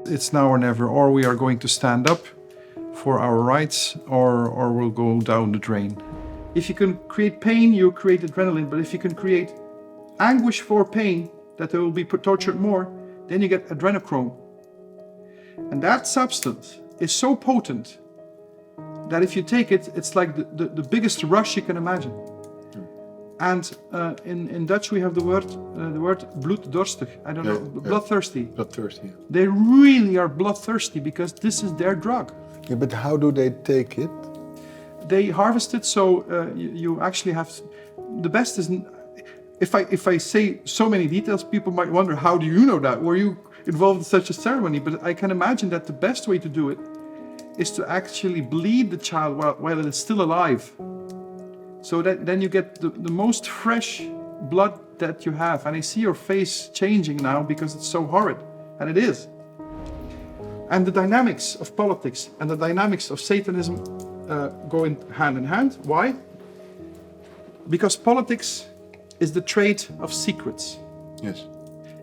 It's now or never, or we are going to stand up for our rights, or we'll go down the drain. If you can create pain, you create adrenaline, but if you can create anguish for pain, that they will be tortured more, then you get adrenochrome. And that substance is so potent that if you take it, it's like the biggest rush you can imagine. And in Dutch we have the word bloeddorstig. I don't know, bloodthirsty. Bloodthirsty. They really are bloodthirsty because this is their drug. Yeah, but how do they take it? They harvest it, so you actually have. The best is, if I say so many details, people might wonder, how do you know that? Were you involved in such a ceremony? But I can imagine that the best way to do it is to actually bleed the child while it is still alive. So that then you get the most fresh blood that you have. And I see your face changing now because it's so horrid, and it is. And the dynamics of politics and the dynamics of Satanism go hand in hand. Why? Because politics is the trade of secrets. Yes.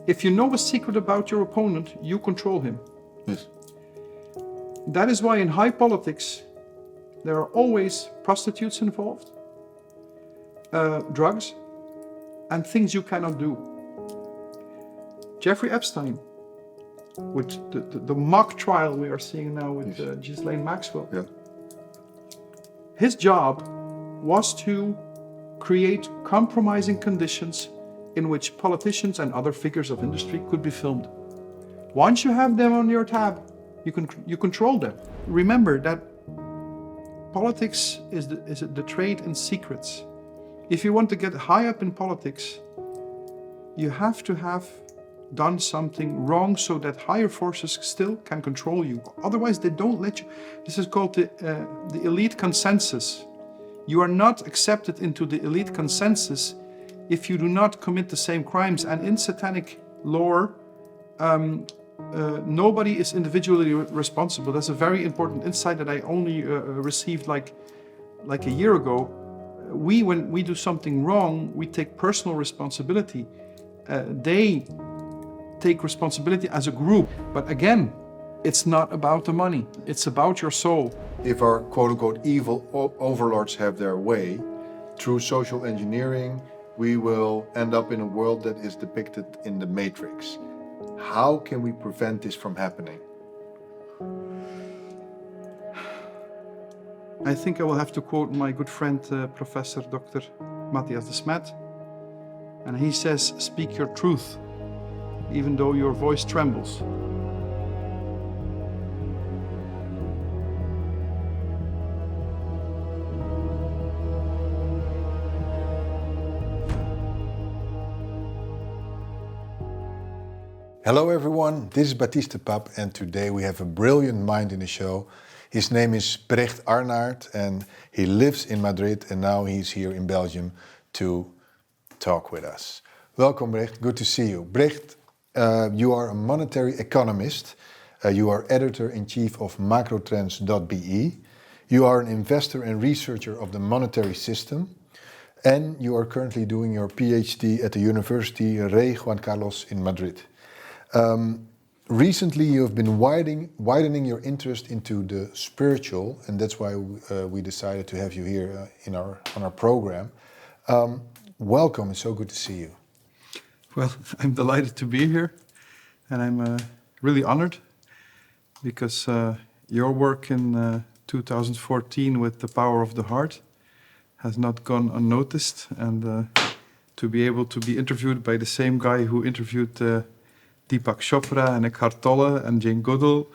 If you know a secret about your opponent, you control him. Yes. That is why in high politics, there are always prostitutes involved, drugs, and things you cannot do. Jeffrey Epstein, with the mock trial we are seeing now with Ghislaine Maxwell, his job was to create compromising conditions in which politicians and other figures of industry could be filmed. Once you have them on your tab, you control them. Remember that politics is the trade in secrets. If you want to get high up in politics, you have to have done something wrong so that higher forces still can control you. Otherwise, they don't let you. This is called the elite consensus. You are not accepted into the elite consensus if you do not commit the same crimes. And in satanic lore, nobody is individually responsible. That's a very important insight that I only received like a year ago. When we do something wrong, we take personal responsibility. They take responsibility as a group. But again, it's not about the money. It's about your soul. If our quote-unquote evil overlords have their way, through social engineering, we will end up in a world that is depicted in the Matrix. How can we prevent this from happening? I think I will have to quote my good friend, Professor Dr. Matthias de Smet. And he says, speak your truth, even though your voice trembles. Hello everyone, this is Baptiste De Pape and today we have a brilliant mind in the show. His name is Brecht Arnaert and he lives in Madrid and now he's here in Belgium to talk with us. Welcome Brecht, good to see you. Brecht, you are a monetary economist. You are editor-in-chief of macrotrends.be. You are an investor and researcher of the monetary system. And you are currently doing your PhD at the University Rey Juan Carlos in Madrid. Recently you have been widening your interest into the spiritual, and that's why we decided to have you here on our program. Welcome, it's so good to see you. Well, I'm delighted to be here, and I'm really honored because your work in 2014 with The Power of the Heart has not gone unnoticed, and to be able to be interviewed by the same guy who interviewed Deepak Chopra and Eckhart Tolle and Jane Goodall,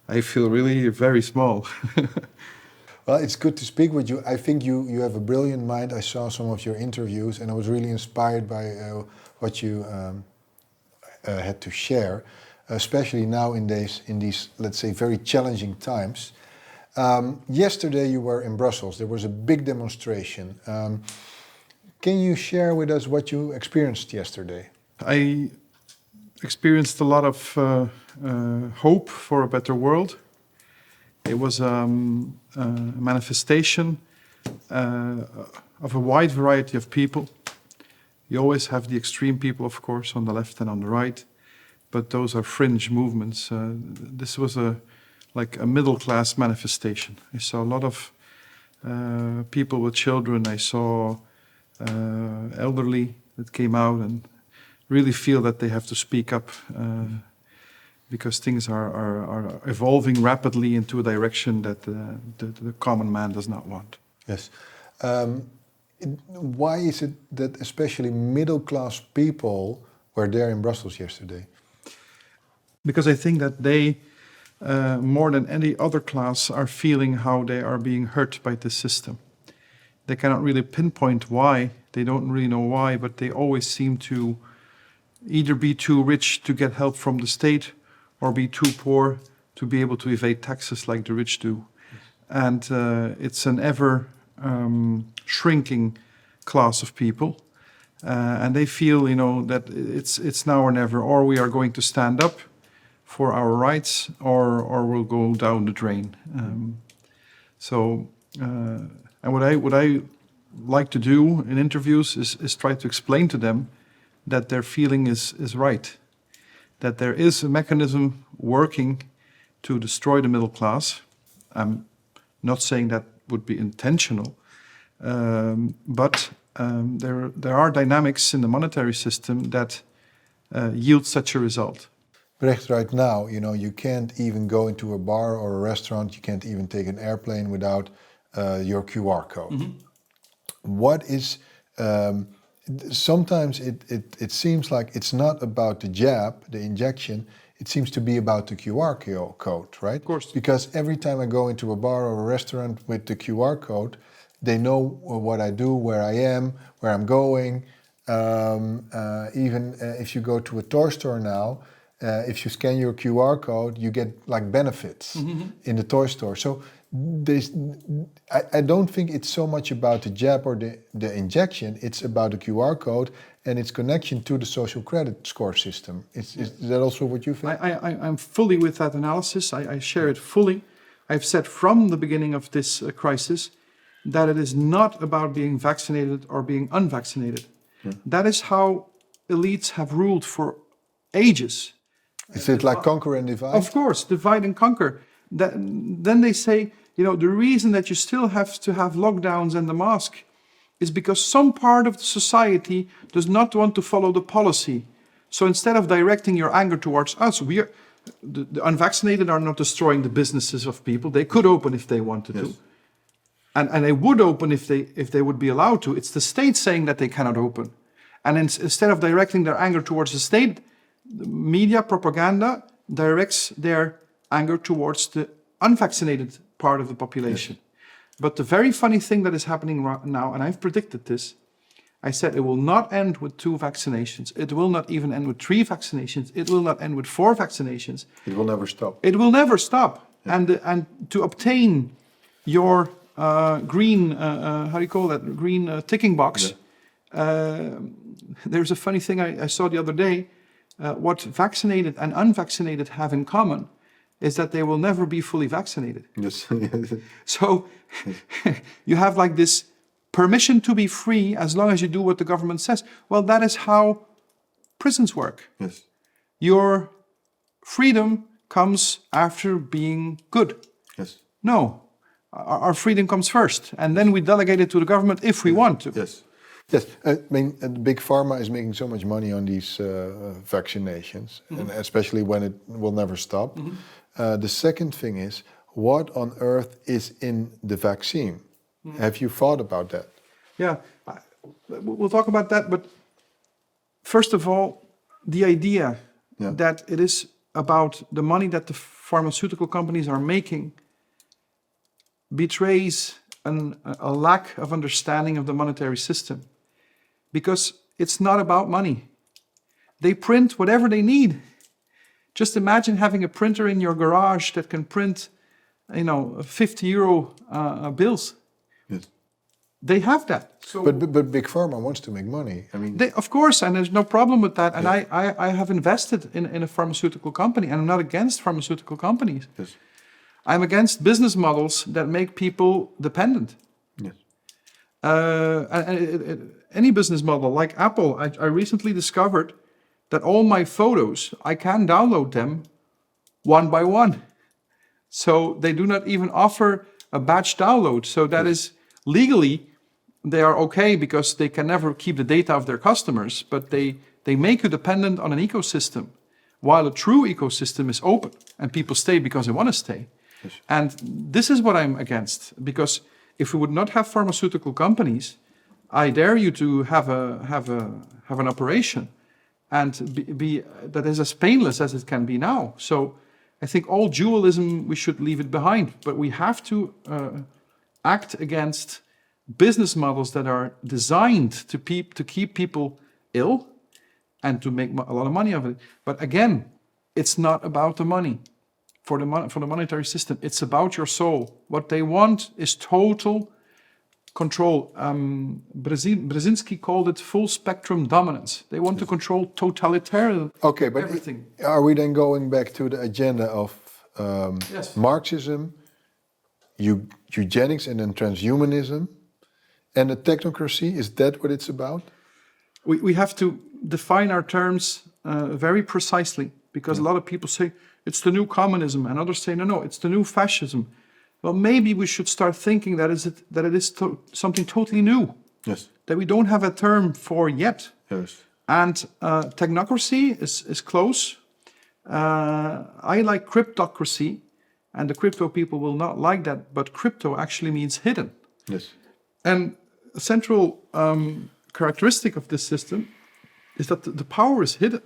I feel really very small. Well, it's good to speak with you. I think you have a brilliant mind. I saw some of your interviews and I was really inspired by what you had to share, especially now in these, let's say, very challenging times. Yesterday you were in Brussels. There was a big demonstration. Can you share with us what you experienced yesterday? I experienced a lot of hope for a better world. It was a manifestation of a wide variety of people. You always have the extreme people, of course, on the left and on the right. but those are fringe movements. This was like a middle class manifestation. I saw a lot of people with children. I saw elderly that came out and really feel that they have to speak up because things are evolving rapidly into a direction that the common man does not want. Yes. Why is it that especially middle-class people were there in Brussels yesterday? Because I think that they, more than any other class, are feeling how they are being hurt by the system. They cannot really pinpoint why, they don't really know why, but they always seem to either be too rich to get help from the state or be too poor to be able to evade taxes like the rich do. And it's an ever shrinking class of people. And they feel, that it's now or never, or we are going to stand up for our rights, or we'll go down the drain. And what I like to do in interviews is try to explain to them that their feeling is right, that there is a mechanism working to destroy the middle class. I'm not saying that would be intentional, but there are dynamics in the monetary system that yield such a result. Brecht, right now, you can't even go into a bar or a restaurant, you can't even take an airplane without your QR code. Mm-hmm. What is, sometimes it seems like it's not about the jab, the injection, it seems to be about the QR code, right? Of course. Because every time I go into a bar or a restaurant with the QR code, they know what I do, where I am, where I'm going. Even if you go to a toy store now, if you scan your QR code, you get like benefits in the toy store. So I don't think it's so much about the jab or the injection. It's about the QR code and its connection to the social credit score system. Is that also what you think? I'm fully with that analysis. I share it fully. I've said from the beginning of this crisis that it is not about being vaccinated or being unvaccinated. That is how elites have ruled for ages. Is it like conquer and divide? Of course, divide and conquer. Then they say, the reason that you still have to have lockdowns and the mask is because some part of the society does not want to follow the policy. So instead of directing your anger towards us, the unvaccinated are not destroying the businesses of people. They could open if they wanted to. And they would open if they would be allowed to. It's the state saying that they cannot open. And instead of directing their anger towards the state, the media propaganda directs their anger towards the unvaccinated part of the population. Yes. But the very funny thing that is happening right now, and I've predicted this, I said it will not end with 2 vaccinations. It will not even end with 3 vaccinations. It will not end with 4 vaccinations. It will never stop. It will never stop. Yeah. And to obtain your green, green ticking box, there's a funny thing I saw the other day. What vaccinated and unvaccinated have in common is that they will never be fully vaccinated. Yes. So you have like this permission to be free as long as you do what the government says. Well, that is how prisons work. Yes. Your freedom comes after being good. Yes. No, our freedom comes first, and then we delegate it to the government if we want to. Yes. Yes, I mean, Big Pharma is making so much money on these vaccinations, and especially when it will never stop. The second thing is, what on earth is in the vaccine? Have you thought about that? Yeah, we'll talk about that, but first of all, the idea that it is about the money that the pharmaceutical companies are making betrays a lack of understanding of the monetary system. Because it's not about money. They print whatever they need. Just imagine having a printer in your garage that can print, 50 euro bills. Yes. They have that. So, but Big Pharma wants to make money. I mean, of course, and there's no problem with that. And I have invested in a pharmaceutical company, and I'm not against pharmaceutical companies. Yes. I'm against business models that make people dependent. Yes. Any business model, like Apple, I recently discovered that all my photos, I can download them one by one. So they do not even offer a batch download. So that is legally, they are okay because they can never keep the data of their customers, but they make you dependent on an ecosystem, while a true ecosystem is open and people stay because they want to stay. Yes. And this is what I'm against, because if we would not have pharmaceutical companies, I dare you to have an operation and be that is as painless as it can be now. So I think all dualism, we should leave it behind, but we have to act against business models that are designed to keep people ill and to make a lot of money of it. But again, it's not about the money for the monetary system. It's about your soul. What they want is total control. Brzezinski called it full spectrum dominance. They want to control totalitarian everything. Are we then going back to the agenda of Marxism, eugenics, and then transhumanism, and the technocracy? Is that what it's about? We have to define our terms very precisely, because a lot of people say it's the new communism, and others say no, it's the new fascism. Well, maybe we should start thinking that it is something totally new. Yes. That we don't have a term for yet. Yes. And technocracy is close. I like cryptocracy, and the crypto people will not like that, but crypto actually means hidden. Yes. And a central characteristic of this system is that the power is hidden.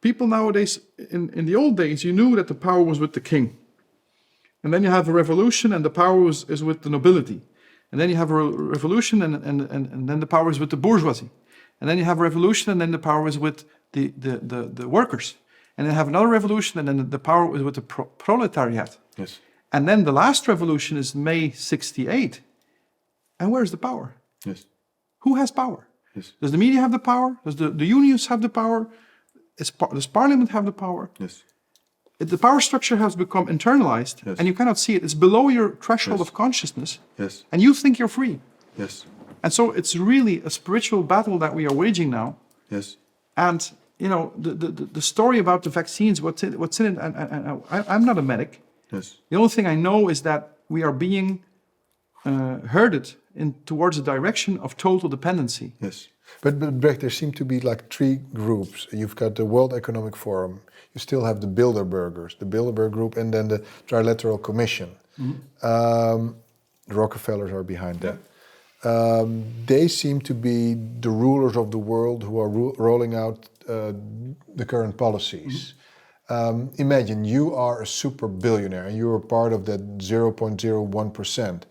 People nowadays, in the old days, you knew that the power was with the king. And then you have a revolution and the power is with the nobility. And then you have a revolution and then the power is with the bourgeoisie. And then you have a revolution and then the power is with the workers. And then you have another revolution and then the power is with the proletariat. Yes. And then the last revolution is May 68. And where's the power? Yes. Who has power? Yes. Does the media have the power? Does the unions have the power? Does Parliament have the power? Yes. The power structure has become internalized, and you cannot see it. It's below your threshold of consciousness, and you think you're free. Yes. And so it's really a spiritual battle that we are waging now. Yes. And you know the story about the vaccines, what's in it. And I'm not a medic. Yes. The only thing I know is that we are being herded towards a direction of total dependency. Yes. But Brecht, there seem to be like three groups. You've got the World Economic Forum. You still have the Bilderbergers, the Bilderberg Group, and then the Trilateral Commission. Mm-hmm. The Rockefellers are behind that. They seem to be the rulers of the world who are rolling out the current policies. Mm-hmm. Imagine you are a super billionaire and you're a part of that 0.01%.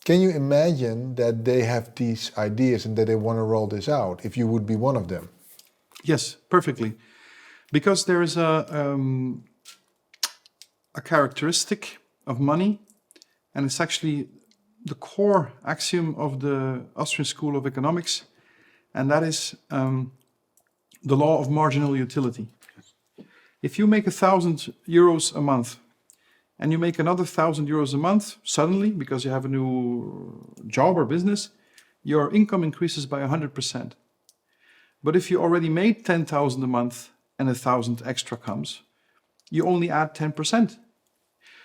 Can you imagine that they have these ideas and that they want to roll this out, if you would be one of them? Yes, perfectly. Because there is a characteristic of money, and it's actually the core axiom of the Austrian School of Economics, and that is the law of marginal utility. If you make €1,000 a month, and you make another €1,000 a month, suddenly, because you have a new job or business, your income increases by 100%. But if you already made 10,000 a month and 1,000 extra comes, you only add 10%.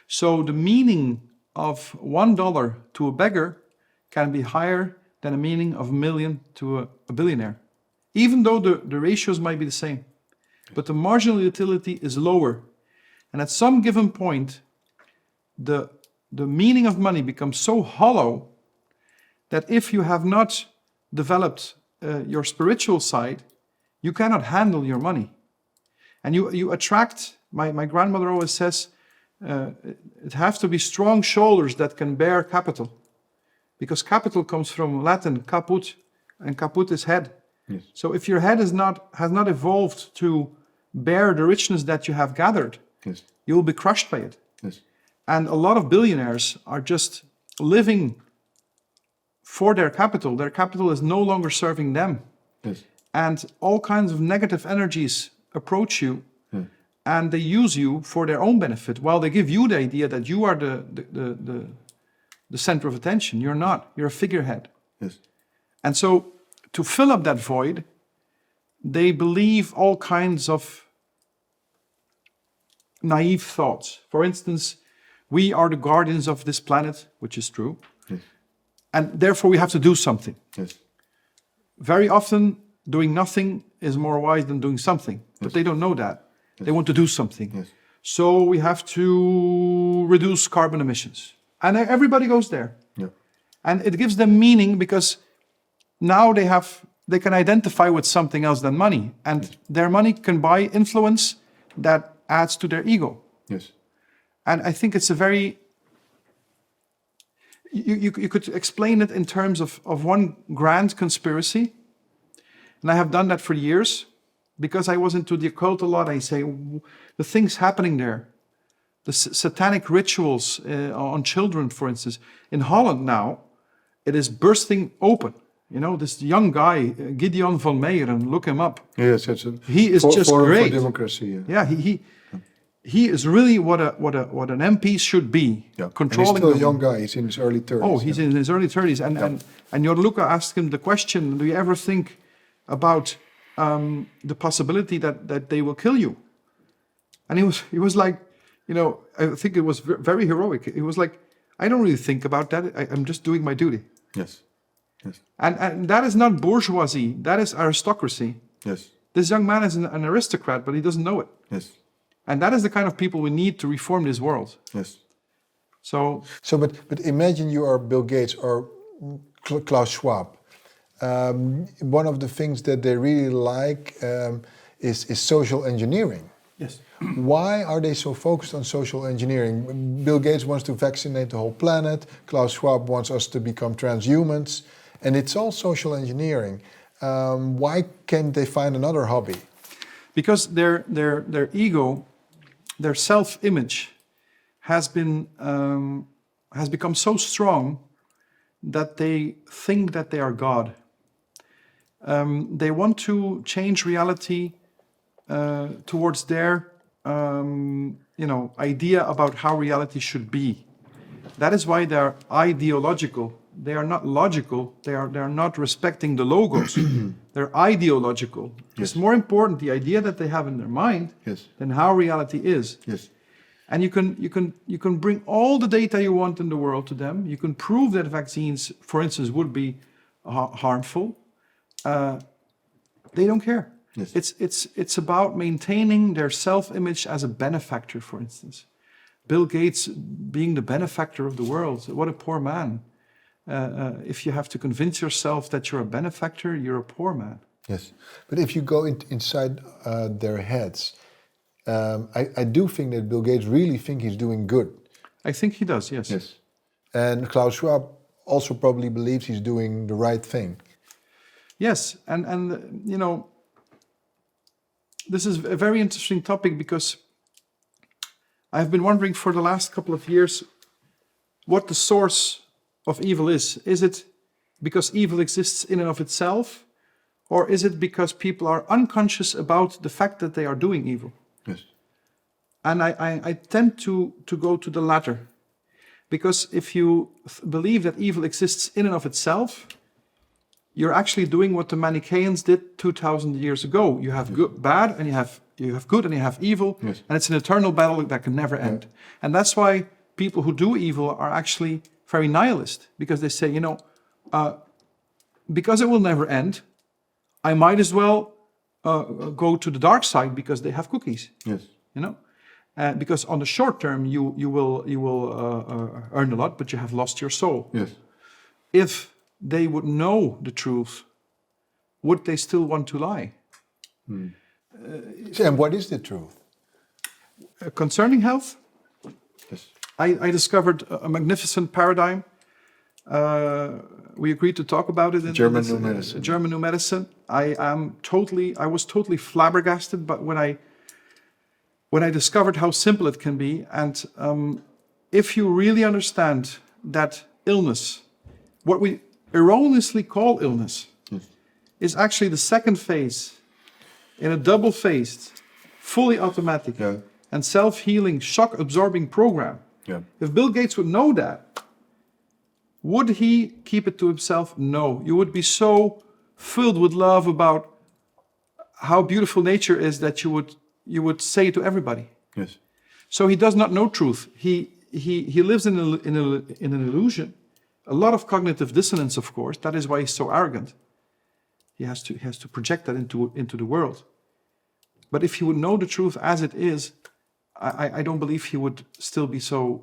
So the meaning of $1 to a beggar can be higher than the meaning of $1 million to a billionaire, even though the ratios might be the same. But the marginal utility is lower. And at some given point, the meaning of money becomes so hollow that if you have not developed your spiritual side, you cannot handle your money. And you attract, my grandmother always says, it has to be strong shoulders that can bear capital. Because capital comes from Latin, caput, and caput is head. Yes. So if your head has not evolved to bear the richness that you have gathered, yes, you will be crushed by it. Yes. And a lot of billionaires are just living for their capital. Their capital is no longer serving them. Yes. And all kinds of negative energies approach you, and they use you for their own benefit, while they give you the idea that you are the center of attention. You're not. You're a figurehead. Yes. And so to fill up that void, they believe all kinds of naive thoughts. For instance, we are the guardians of this planet, which is true, Yes. and therefore we have to do something. Yes. Very often, doing nothing is more wise than doing something, but they don't know that. They want to do something. Yes. So we have to reduce carbon emissions. And everybody goes there. Yeah. And it gives them meaning because now they can identify with something else than money. And their money can buy influence that adds to their ego. Yes. And I think it's a very... You could explain it in terms of one grand conspiracy. And I have done that for years. Because I was into the occult a lot, I say, the things happening there, the satanic rituals on children, for instance. In Holland now, it is bursting open. You know, this young guy, Gideon van Meijeren, look him up. Yes, he is just great. For democracy. Yeah, he is really what an MP should be. Yeah. Controlling. And he's still a young guy. He's in his early 30s. Oh, he's in his early 30s. And Jorluca asked him the question, do you ever think about the possibility that they will kill you? And he was like, you know, I think it was very heroic. He was like, I don't really think about that. I'm just doing my duty. Yes. Yes. And that is not bourgeoisie. That is aristocracy. Yes. This young man is an aristocrat, but he doesn't know it. Yes. And that is the kind of people we need to reform this world. Yes. So but imagine you are Bill Gates or Klaus Schwab. One of the things that they really like is social engineering. yes. Why are they so focused on social engineering? Bill Gates wants to vaccinate the whole planet. Klaus Schwab wants us to become transhumans. And it's all social engineering. Why can't they find another hobby? Because their ego, their self-image has become so strong that they think that they are God. They want to change reality towards their idea about how reality should be. That is why they are ideological. They are not logical. They are not respecting the logos. They're ideological. Yes. It's more important the idea that they have in their mind Yes. than how reality is. Yes. And you can bring all the data you want in the world to them. You can prove that vaccines, for instance, would be harmful. They don't care. Yes. It's about maintaining their self-image as a benefactor, for instance. Bill Gates being the benefactor of the world. What a poor man. If you have to convince yourself that you're a benefactor, you're a poor man. Yes. But if you go inside their heads, I do think that Bill Gates really think he's doing good. I think he does, yes. Yes. And Klaus Schwab also probably believes he's doing the right thing. Yes, and you know, this is a very interesting topic because I've been wondering for the last couple of years what the source of evil is. Is it because evil exists in and of itself, or is it because people are unconscious about the fact that they are doing evil? Yes. And I tend to go to the latter, because if you believe that evil exists in and of itself, you're actually doing what the Manichaeans did 2,000 years ago. You have good, bad, and you have good, and you have evil, yes. And it's an eternal battle that can never end. And that's why people who do evil are actually very nihilist, because they say, you know, because it will never end, I might as well go to the dark side because they have cookies. Yes. You know, because on the short term you will earn a lot, but you have lost your soul. Yes. If they would know the truth, would they still want to lie? And what is the truth? Concerning health, Yes. I discovered a magnificent paradigm. We agreed to talk about it in German this, New Medicine. German New Medicine. I was totally flabbergasted, but when I discovered how simple it can be, and if you really understand that illness, what we erroneously call illness, is actually the second phase in a double-phased, fully automatic, and self-healing, shock-absorbing program. Yeah. If Bill Gates would know that, would he keep it to himself? No. You would be so filled with love about how beautiful nature is that you would say it to everybody. Yes. So he does not know truth. He lives in an illusion. A lot of cognitive dissonance, of course. That is why he's so arrogant. He has to project that into the world. But if he would know the truth as it is, I don't believe he would still be so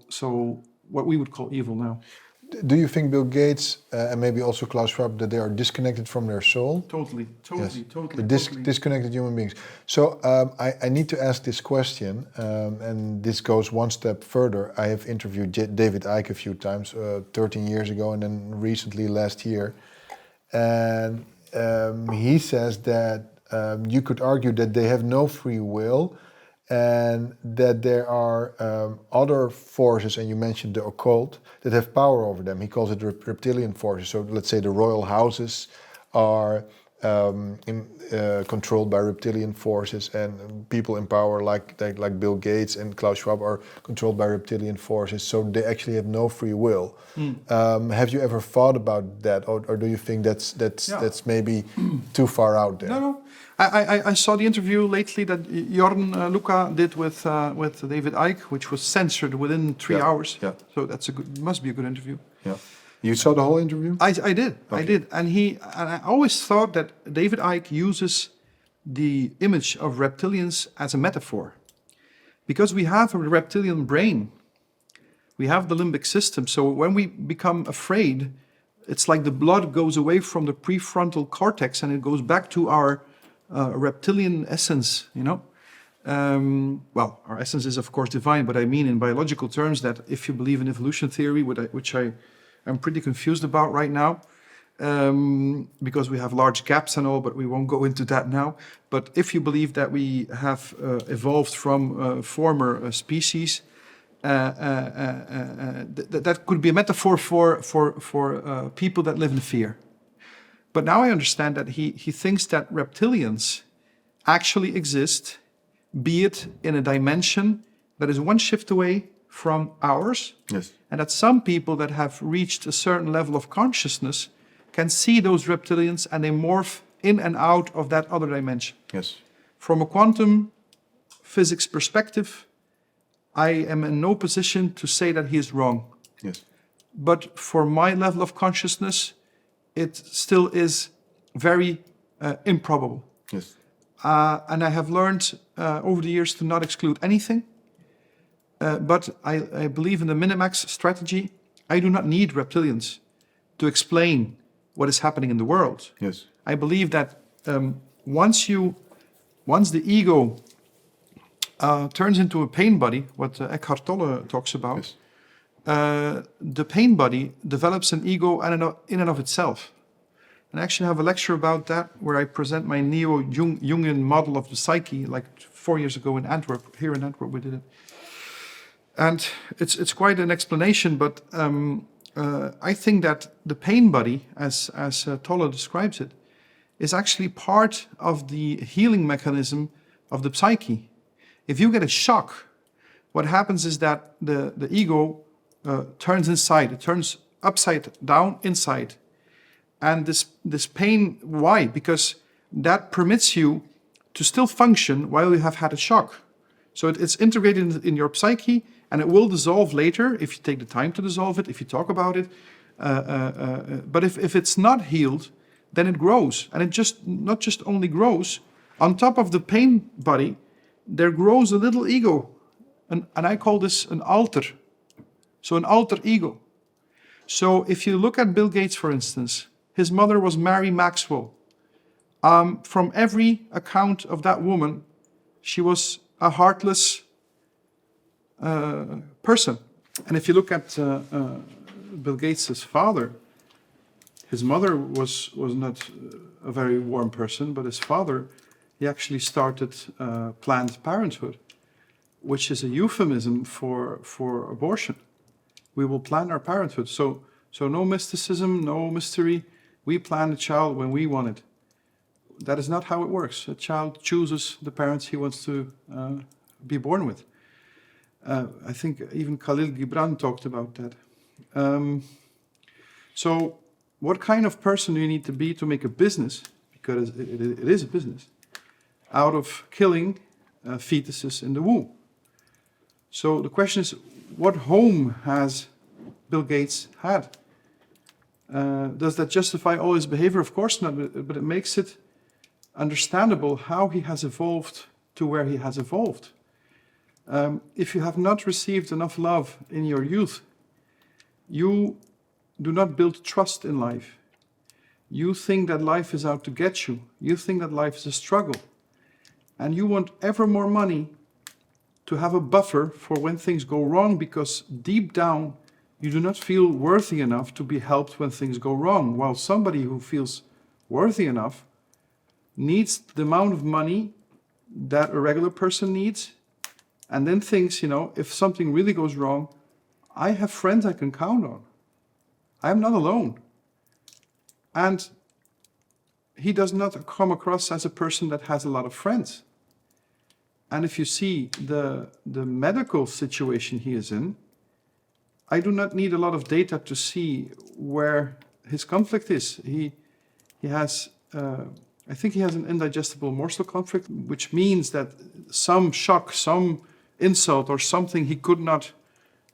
what we would call evil now. Do you think Bill Gates and maybe also Klaus Schwab, that they are disconnected from their soul? Totally. Disconnected human beings. So I need to ask this question, and this goes one step further. I have interviewed David Icke a few times, 13 years ago, and then recently last year. And he says that you could argue that they have no free will, and that there are other forces, and you mentioned the occult, that have power over them. He calls it reptilian forces. So let's say the royal houses are controlled by reptilian forces, and people in power like Bill Gates and Klaus Schwab are controlled by reptilian forces. So they actually have no free will. Have you ever thought about that, or do you think that's maybe too far out there? No. I saw the interview lately that Jorn Luca did with David Icke, which was censored within 3 hours. Yeah. So must be a good interview. Yeah. You saw the whole interview? I did. Okay. I did. And I always thought that David Icke uses the image of reptilians as a metaphor. Because we have a reptilian brain. We have the limbic system. So when we become afraid, it's like the blood goes away from the prefrontal cortex and it goes back to our reptilian essence, well, our essence is of course divine, but I mean in biological terms that if you believe in evolution theory, which I am pretty confused about right now, because we have large gaps and all, but we won't go into that now. But if you believe that we have evolved from former species, that could be a metaphor for people that live in fear. But now I understand that he thinks that reptilians actually exist, be it in a dimension that is one shift away from ours. Yes. And that some people that have reached a certain level of consciousness can see those reptilians and they morph in and out of that other dimension. Yes. From a quantum physics perspective, I am in no position to say that he is wrong. Yes. But for my level of consciousness, it still is very improbable. Yes. And I have learned over the years to not exclude anything. But I believe in the Minimax strategy. I do not need reptilians to explain what is happening in the world. Yes. I believe that once the ego turns into a pain body, what Eckhart Tolle talks about, Yes. The pain body develops an ego in and of itself. And I actually have a lecture about that where I present my neo-Jungian model of the psyche, like 4 years ago in Antwerp. Here in Antwerp we did it. And it's quite an explanation, but I think that the pain body, as Tolle describes it, is actually part of the healing mechanism of the psyche. If you get a shock, what happens is that the ego turns inside. It turns upside down inside. And this pain, why? Because that permits you to still function while you have had a shock. So it's integrated in your psyche, and it will dissolve later if you take the time to dissolve it, if you talk about it. But if it's not healed, then it grows. And it not just only grows. On top of the pain body, there grows a little ego. And I call this an alter. So an alter ego. So if you look at Bill Gates, for instance, his mother was Mary Maxwell. From every account of that woman, she was a heartless person. And if you look at Bill Gates' father, his mother was not a very warm person, but his father, he actually started Planned Parenthood, which is a euphemism for abortion. We will plan our parenthood. So no mysticism, no mystery. We plan a child when we want it. That is not how it works. A child chooses the parents he wants to be born with. I think even Khalil Gibran talked about that. So what kind of person do you need to be to make a business? Because it is a business. out of killing fetuses in the womb. So the question is, what home has Bill Gates had? Does that justify all his behavior? Of course not, but it makes it understandable how he has evolved to where he has evolved. If you have not received enough love in your youth, you do not build trust in life. You think that life is out to get you. You think that life is a struggle. And you want ever more money to have a buffer for when things go wrong, because deep down you do not feel worthy enough to be helped when things go wrong, while somebody who feels worthy enough needs the amount of money that a regular person needs, and then thinks, if something really goes wrong, I have friends I can count on. I am not alone. And he does not come across as a person that has a lot of friends. And if you see the medical situation he is in, I do not need a lot of data to see where his conflict is. He has, I think he has an indigestible morsel conflict, which means that some shock, some insult or something he could not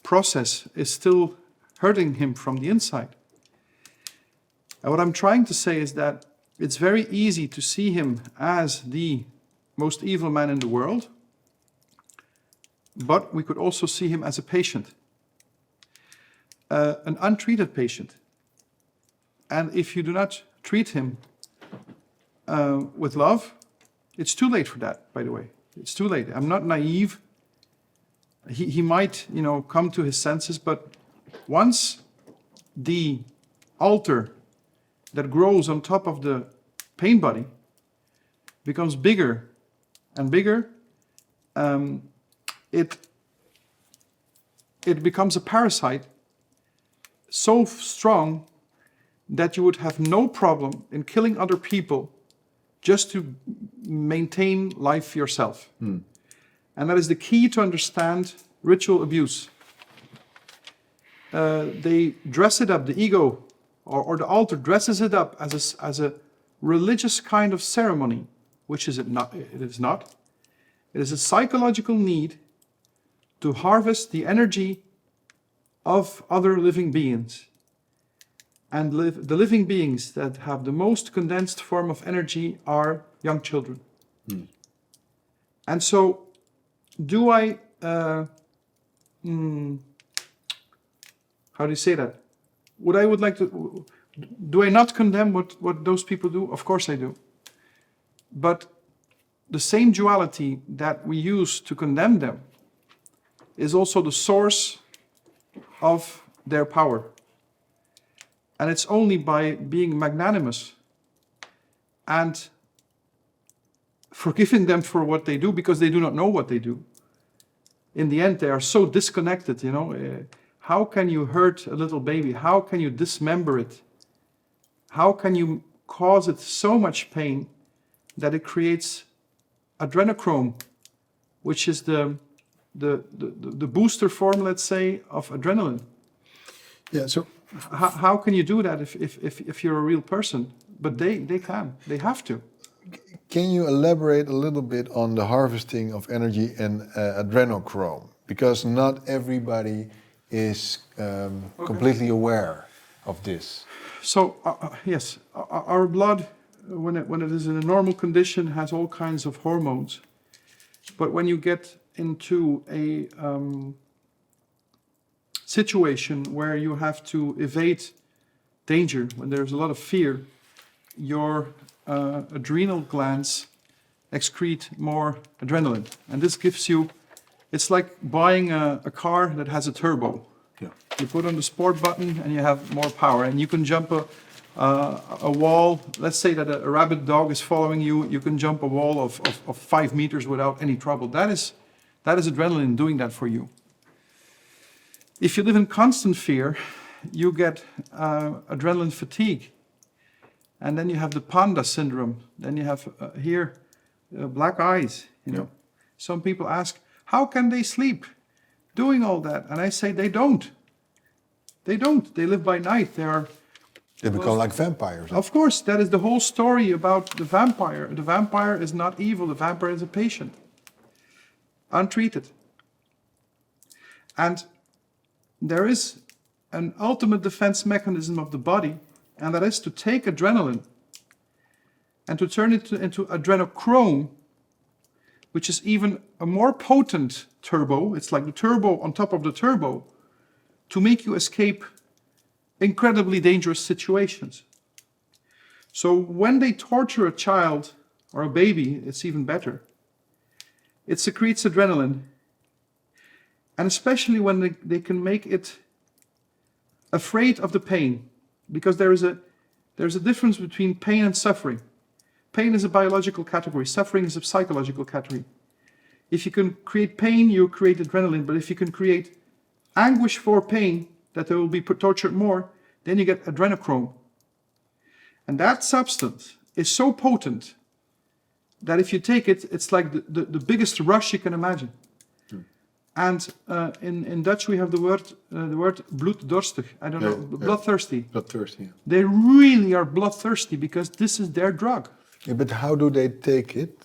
process is still hurting him from the inside. And what I'm trying to say is that it's very easy to see him as the most evil man in the world, but we could also see him as a patient, an untreated patient. And if you do not treat him with love, it's too late for that, by the way. It's too late. I'm not naive. He might, come to his senses, but once the altar that grows on top of the pain body becomes bigger and bigger, it becomes a parasite so strong that you would have no problem in killing other people just to maintain life yourself. And that is the key to understand ritual abuse. They dress it up, the ego or the altar dresses it up as a religious kind of ceremony, which is it not. It is not. It is a psychological need to harvest the energy of other living beings. And the living beings that have the most condensed form of energy are young children. And so, do I, how do you say that? Do I not condemn what those people do? Of course I do. But the same duality that we use to condemn them is also the source of their power. And it's only by being magnanimous and forgiving them for what they do, because they do not know what they do. In the end, they are so disconnected, How can you hurt a little baby? How can you dismember it? How can you cause it so much pain that it creates adrenochrome, which is the booster form, let's say, of adrenaline? Yeah, so how can you do that if you're a real person? But they can. They have to. can you elaborate a little bit on the harvesting of energy and adrenochrome? Because not everybody is completely aware of this. So, yes, our blood, when it is in a normal condition, has all kinds of hormones. But when you get into a situation where you have to evade danger, when there's a lot of fear, your adrenal glands excrete more adrenaline. And this gives you, it's like buying a car that has a turbo. Yeah. You put on the sport button and you have more power, and you can jump a wall. Let's say that a rabid dog is following you. You can jump a wall of 5 meters without any trouble. That is adrenaline doing that for you. If you live in constant fear, you get adrenaline fatigue. And then you have the panda syndrome. Then you have here black eyes. You know, some people ask, how can they sleep doing all that? And I say they don't. They don't. They live by night. They are They become like vampires. Of course, that is the whole story about the vampire. The vampire is not evil. The vampire is a patient, untreated. And there is an ultimate defense mechanism of the body, and that is to take adrenaline and to turn it into adrenochrome, which is even a more potent turbo. It's like the turbo on top of the turbo to make you escape incredibly dangerous situations. So when they torture a child or a baby, it's even better. It secretes adrenaline. And especially when they can make it afraid of the pain, because there's a difference between pain and suffering. Pain is a biological category, suffering is a psychological category. If you can create pain, you create adrenaline, but if you can create anguish for pain, that they will be tortured more, then you get adrenochrome. And that substance is so potent that if you take it, it's like the biggest rush you can imagine. And in Dutch we have the word bloeddorstig. I don't know, bloodthirsty. Bloodthirsty. Yeah. They really are bloodthirsty because this is their drug. Yeah, but how do they take it?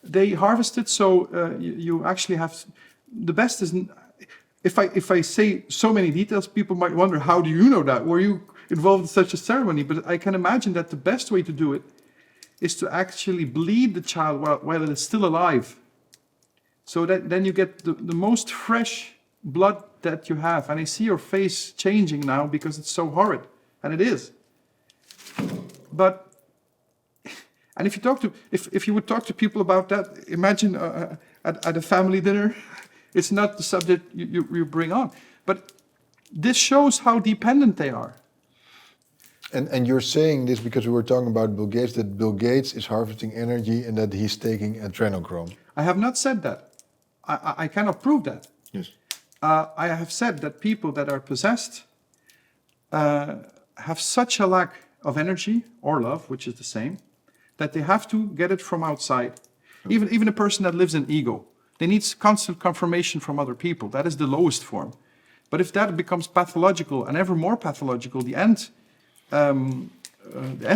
They harvest it, so you actually have. The best is, if I say so many details, people might wonder, how do you know that? Were you involved in such a ceremony? But I can imagine that the best way to do it is to actually bleed the child while it is still alive. So that then you get the most fresh blood that you have. And I see your face changing now because it's so horrid. And it is. But, and if you would talk to people about that, imagine at a family dinner, it's not the subject you bring on. But this shows how dependent they are. And you're saying this because we were talking about Bill Gates, that Bill Gates is harvesting energy and that he's taking adrenochrome. I have not said that. I cannot prove that. Yes. I have said that people that are possessed have such a lack of energy or love, which is the same, that they have to get it from outside. Even a person that lives in ego, they need constant confirmation from other people. That is the lowest form. But if that becomes pathological and ever more pathological, the end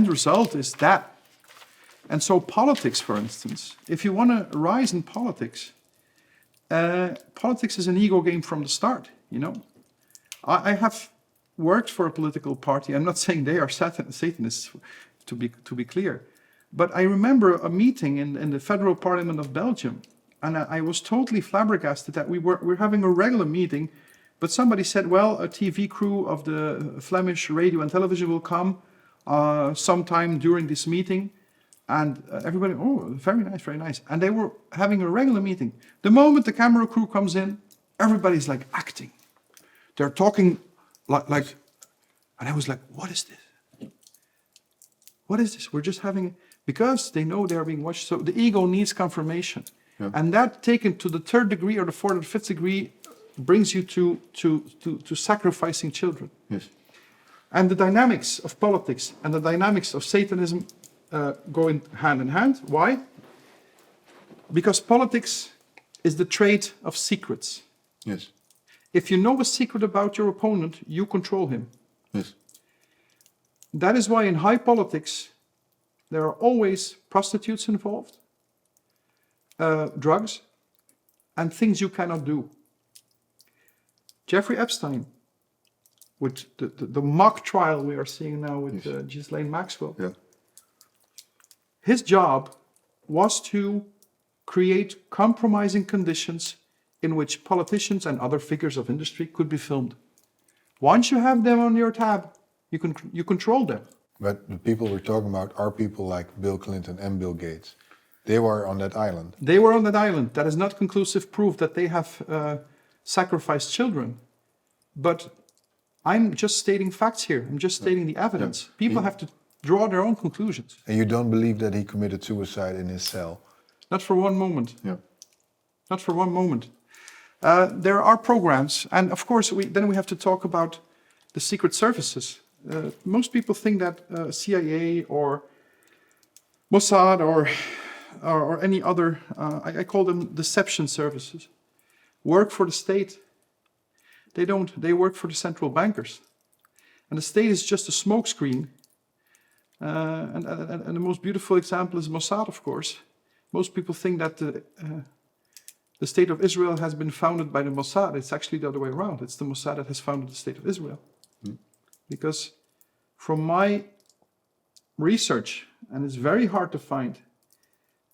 result is that. And so politics, for instance, if you want to rise in politics, politics is an ego game from the start, you know. I have worked for a political party. I'm not saying they are Satanists, to be clear. But I remember a meeting in the federal parliament of Belgium, and I was totally flabbergasted that we're having a regular meeting, but somebody said, well, a TV crew of the Flemish radio and television will come sometime during this meeting. And everybody, oh, very nice, very nice. And they were having a regular meeting. The moment the camera crew comes in, everybody's like acting. They're talking like, and I was like, what is this? What is this? We're just having, because they know they're being watched. So the ego needs confirmation. Yeah. And that taken to the 3rd degree or the 4th or 5th degree brings you to sacrificing children. Yes. And the dynamics of politics and the dynamics of Satanism go hand in hand. Why? Because politics is the trade of secrets. Yes. If you know a secret about your opponent, you control him. Yes. That is why in high politics, there are always prostitutes involved, drugs, and things you cannot do. Jeffrey Epstein, with the mock trial we are seeing now with Ghislaine Maxwell, his job was to create compromising conditions in which politicians and other figures of industry could be filmed. Once you have them on your tab, you control them. But the people we're talking about are people like Bill Clinton and Bill Gates. They were on that island. They were on that island. That is not conclusive proof that they have sacrificed children. But I'm just stating facts here. I'm just stating the evidence. People have to draw their own conclusions. And you don't believe that he committed suicide in his cell? Not for one moment. Yeah. Not for one moment. There are programs, and of course then we have to talk about the secret services. Most people think that CIA or Mossad or any other, I call them deception services, work for the state. They don't. They work for the central bankers. And the state is just a smokescreen. And the most beautiful example is Mossad, of course. Most people think that the state of Israel has been founded by the Mossad. It's actually the other way around. It's the Mossad that has founded the state of Israel. Because from my research, and it's very hard to find,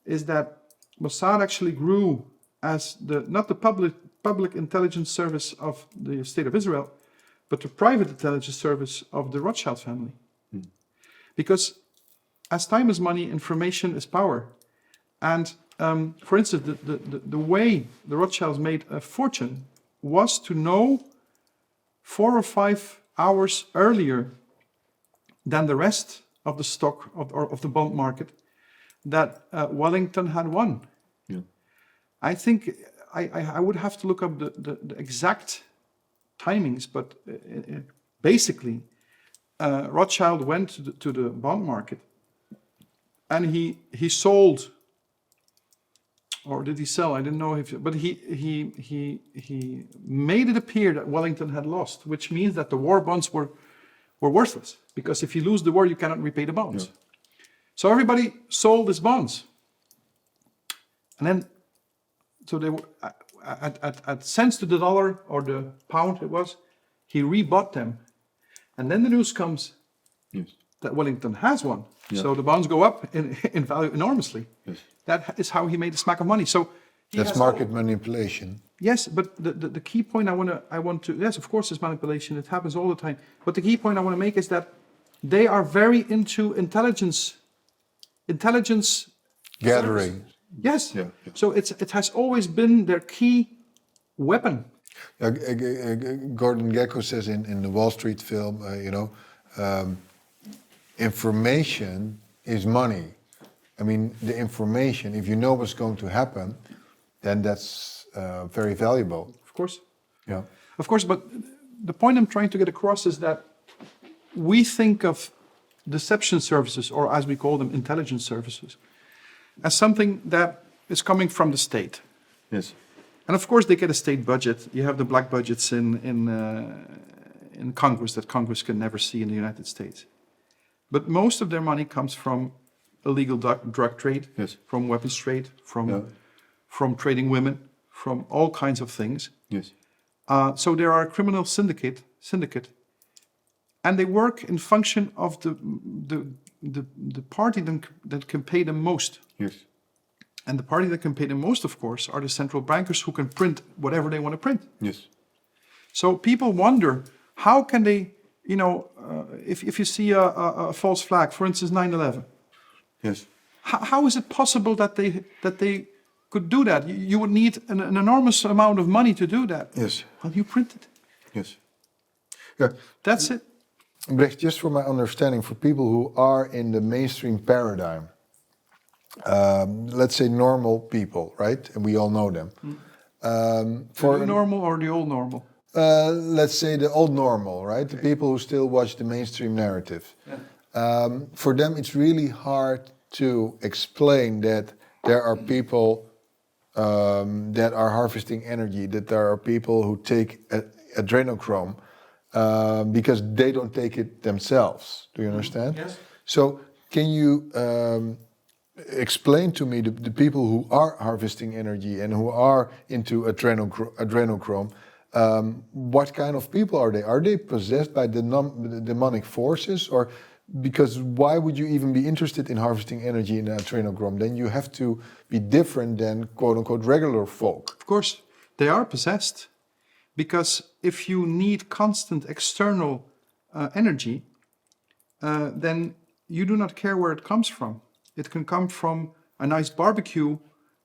is that Mossad actually grew as not the public intelligence service of the state of Israel, but the private intelligence service of the Rothschild family. Because as time is money, information is power. And for instance, the way the Rothschilds made a fortune was to know 4 or 5 hours earlier than the rest of the stock of the bond market that Wellington had won. Yeah. I think I would have to look up the exact timings, but basically Rothschild went to the bond market and he sold, or did he sell? I didn't know but he made it appear that Wellington had lost, which means that the war bonds were worthless, because if you lose the war, you cannot repay the bonds. Yeah. So everybody sold his bonds, and then so they were at cents to the dollar or the pound it was, he rebought them, and then the news comes that Wellington has won. Yeah. So the bonds go up in value enormously. Yes. That is how he made a smack of money. So that's market manipulation. Yes, but the key point I want to yes, of course, it's manipulation. It happens all the time. But the key point I want to make is that they are very into intelligence gathering. Service. Yes. Yeah. So it has always been their key weapon. Gordon Gekko says in the Wall Street film, information is money. I mean, the information, if you know what's going to happen, then that's very valuable. Of course. Yeah. Of course, but the point I'm trying to get across is that we think of deception services, or as we call them, intelligence services, as something that is coming from the state. Yes. And of course, they get a state budget. You have the black budgets in Congress that Congress can never see in the United States. But most of their money comes from illegal drug trade, yes, from weapons trade, from trading women, from all kinds of things. Yes. So there are a criminal syndicate, and they work in function of the party that can pay them most. Yes. And the party that can pay them most, of course, are the central bankers who can print whatever they want to print. Yes. So people wonder, how can they, if you see a false flag, for instance, 9/11. Yes. How is it possible that they could do that? You would need an enormous amount of money to do that. Yes. Well, you print it. Yes. Yeah. That's it. Brecht, just for my understanding, for people who are in the mainstream paradigm, let's say normal people, right? And we all know them. For the new normal or the old normal? Let's say the old normal, right? Okay. The people who still watch the mainstream narrative. Yeah. For them, it's really hard to explain that there are people that are harvesting energy, that there are people who take adrenochrome because they don't take it themselves. Do you understand? Yes. So can you explain to me the people who are harvesting energy and who are into adrenochrome? What kind of people are they? Are they possessed by the demonic forces, or because why would you even be interested in harvesting energy in adrenochrome? Then you have to be different than quote-unquote regular folk. Of course, they are possessed, because if you need constant external energy, then you do not care where it comes from. It can come from a nice barbecue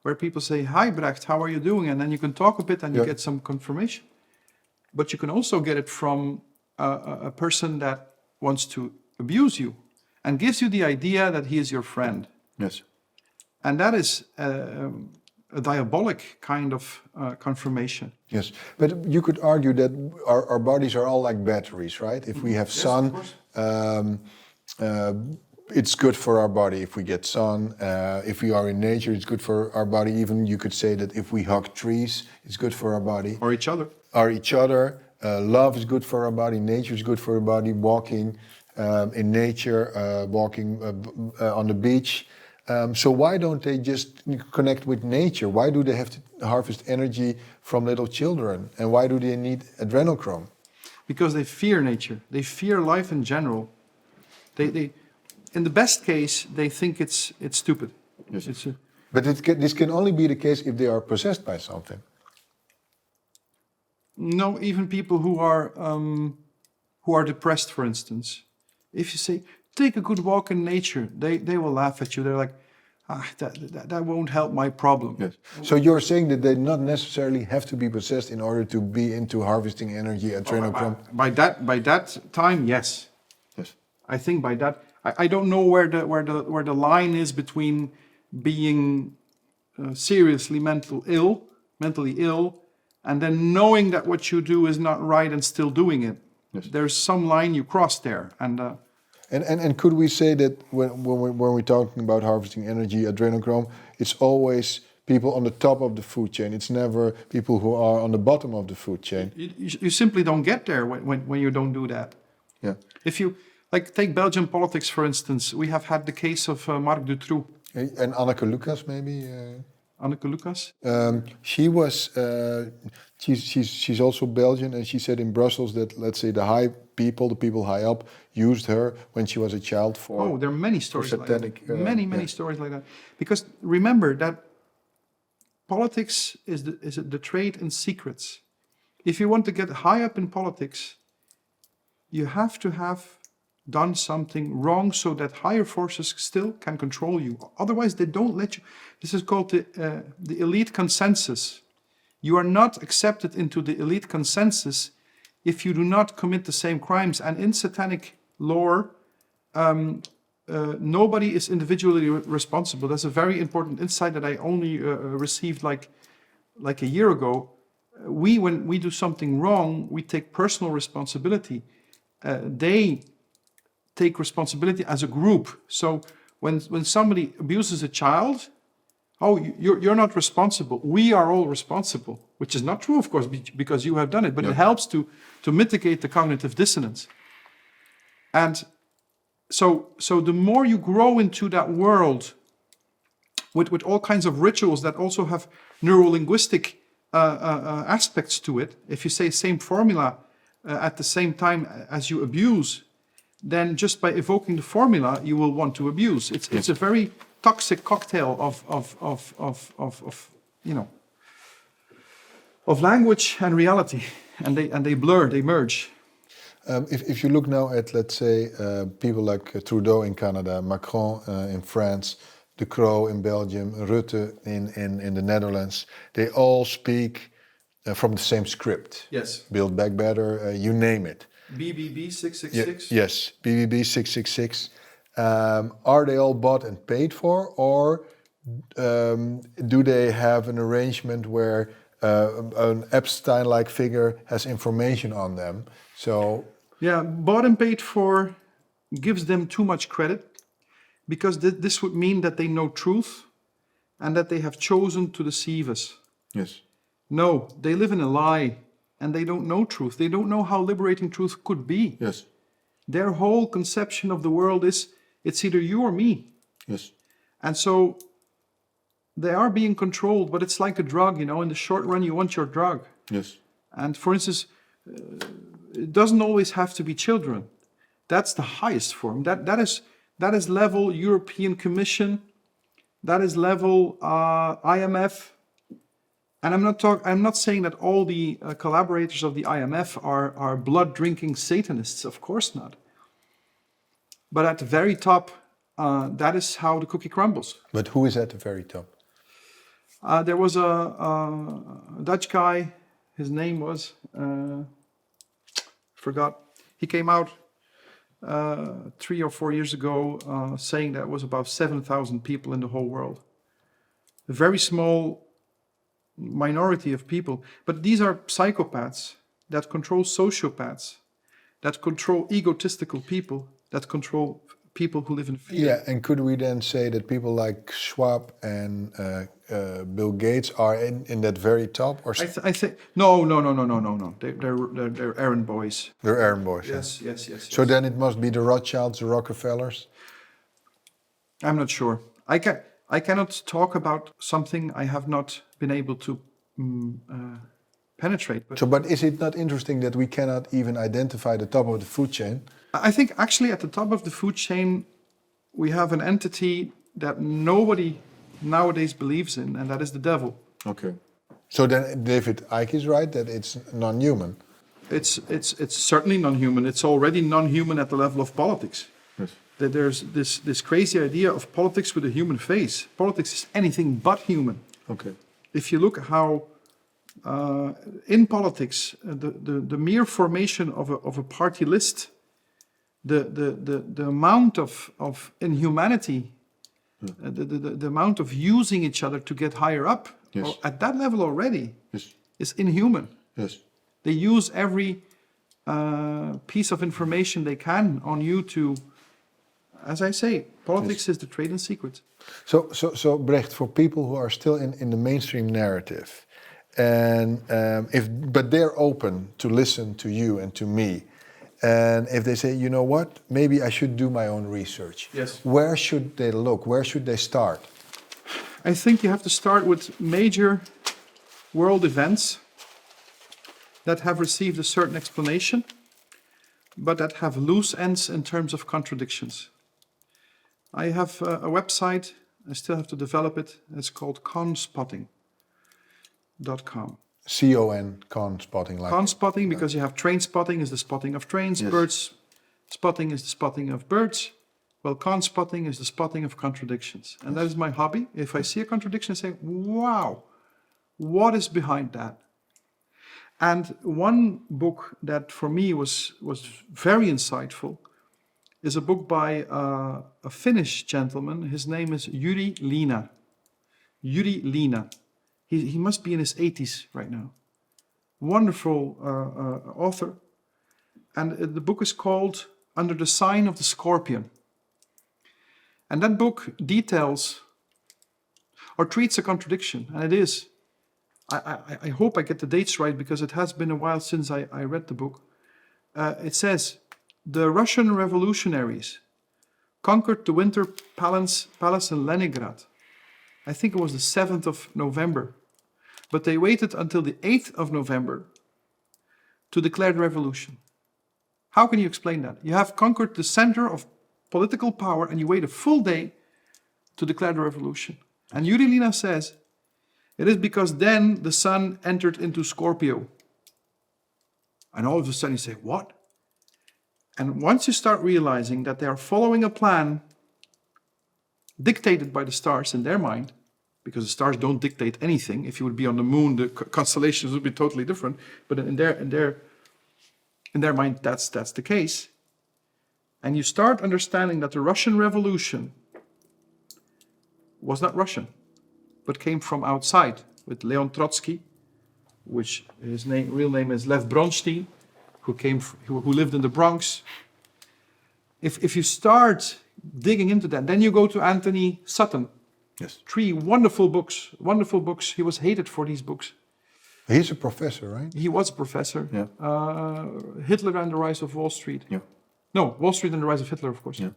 where people say, "Hi, Brecht, how are you doing?" And then you can talk a bit and you get some confirmation. But you can also get it from a person that wants to abuse you and gives you the idea that he is your friend. Yes. And that is a diabolic kind of confirmation. Yes, but you could argue that our bodies are all like batteries, right? If we have sun, it's good for our body if we get sun. If we are in nature, it's good for our body. Even you could say that if we hug trees, it's good for our body. Or each other. Or each other. love is good for our body, nature is good for our body, walking in nature, walking on the beach. So why don't they just connect with nature? Why do they have to harvest energy from little children? And why do they need adrenochrome? Because they fear nature. They fear life in general. They in the best case, they think it's stupid. Yes. It's But this can only be the case if they are possessed by something. no, even people who are depressed, for instance. If you say, take a good walk in nature, they will laugh at you. They're like, that won't help my problem. Yes. So you're saying that they not necessarily have to be possessed in order to be into harvesting energy, adrenochrome? By that time, yes. Yes. I think by that, I don't know where the line is between being seriously mentally ill, and then knowing that what you do is not right and still doing it. Yes. There's some line you cross there, and could we say that when we're talking about harvesting energy, adrenochrome, it's always people on the top of the food chain. It's never people who are on the bottom of the food chain. you simply don't get there when you don't do that. Yeah. If you take Belgian politics, for instance, we have had the case of Marc Dutroux. And Anneke Lucas, maybe. Anneke Lucas. She was. She's also Belgian, and she said in Brussels that, let's say, the people high up, used her when she was a child for. Oh, there are many stories satanic, like that. Many stories like that. Because remember that politics is the trade in secrets. If you want to get high up in politics, you have to have done something wrong so that higher forces still can control you. Otherwise, they don't let you. This is called the elite consensus. You are not accepted into the elite consensus if you do not commit the same crimes. And in satanic lore, nobody is individually responsible. That's a very important insight that I only received like a year ago. When we do something wrong, we take personal responsibility. They take responsibility as a group. So when somebody abuses a child, oh, you're not responsible. We are all responsible, which is not true, of course, because you have done it, but it helps to mitigate the cognitive dissonance. And so the more you grow into that world with all kinds of rituals that also have neuro-linguistic aspects to it, if you say same formula at the same time as you abuse, then just by evoking the formula, you will want to abuse. It's a very toxic cocktail of language and reality, and they blur, they merge. If you look now at, let's say, people like Trudeau in Canada, Macron in France, De Croo in Belgium, Rutte in the Netherlands, they all speak from the same script. Yes. Build Back Better, you name it. BBB 666? Yes, BBB 666. Are they all bought and paid for, or do they have an arrangement where an Epstein-like figure has information on them? So yeah, bought and paid for gives them too much credit, because this would mean that they know truth and that they have chosen to deceive us. yes, No, they live in a lie and they don't know truth. They don't know how liberating truth could be. yes, Their whole conception of the world is it's either you or me. yes, And so they are being controlled, but it's like a drug, in the short run you want your drug. yes, And for instance, it doesn't always have to be children. That's the highest form. That is level European Commission. That is level IMF. And I'm not saying that all the collaborators of the IMF are blood-drinking Satanists. Of course not. But at the very top, that is how the cookie crumbles. But who is at the very top? There was a Dutch guy. His name was forgot. He came out 3 or 4 years ago saying there was about 7,000 people in the whole world. A very small minority of people, but these are psychopaths that control sociopaths, that control egotistical people, that control people who live in fear. Yeah, and could we then say that people like Schwab and Bill Gates are in that very top? Or I think no. They're errand boys. they're errand boys. Yes. So then it must be the Rothschilds, the Rockefellers? I'm not sure. I cannot talk about something I have not been able to penetrate. But is it not interesting that we cannot even identify the top of the food chain? I think actually at the top of the food chain, we have an entity that nobody nowadays believes in, and that is the devil. Okay. So then David Icke is right that it's non-human. It's certainly non-human. It's already non-human at the level of politics. Yes. That there's this crazy idea of politics with a human face. Politics is anything but human. Okay. If you look how in politics the mere formation of a party list, the amount of inhumanity, the amount of using each other to get higher up, Yes. at that level already, Yes. is inhuman. Yes. They use every piece of information they can on you to, as I say, politics is the trade in secrets. So Brecht, for people who are still in the mainstream narrative, and but they're open to listen to you and to me, and if they say, you know what, maybe I should do my own research. Yes. Where should they look? Where should they start? I think you have to start with major world events that have received a certain explanation, but that have loose ends in terms of contradictions. I have a website, I still have to develop it, it's called conspotting.com. Con spotting, like Conspotting, because you have train spotting is the spotting of trains, Yes. birds spotting is the spotting of birds. Well, conspotting is the spotting of contradictions. And that is my hobby. If I see a contradiction, I say, wow, what is behind that? And one book that for me was very insightful is a book by a Finnish gentleman. His name is Juri Liina. Juri Liina. He must be in his 80s right now. Wonderful author. And the book is called Under the Sign of the Scorpion. And that book details or treats a contradiction, and it is. I hope I get the dates right because it has been a while since I read the book. It says, the Russian revolutionaries conquered the Winter Palace in Leningrad. I think it was the 7th of November. But they waited until the 8th of November to declare the revolution. How can you explain that? You have conquered the center of political power and you wait a full day to declare the revolution. And Juri Liina says, it is because then the sun entered into Scorpio. And all of a sudden you say, what? And once you start realizing that they are following a plan dictated by the stars in their mind, because the stars don't dictate anything. If you would be on the moon, the constellations would be totally different. But in their mind, that's the case. And you start understanding that the Russian Revolution was not Russian, but came from outside with Leon Trotsky, which his real name is Lev Bronstein, who lived in the Bronx. If you start digging into that, then you go to Anthony Sutton. Yes. 3 wonderful books. He was hated for these books. He's a professor, right? He was a professor. Yeah. Hitler and the Rise of Wall Street. Yeah. No, Wall Street and the Rise of Hitler, of course. Yeah.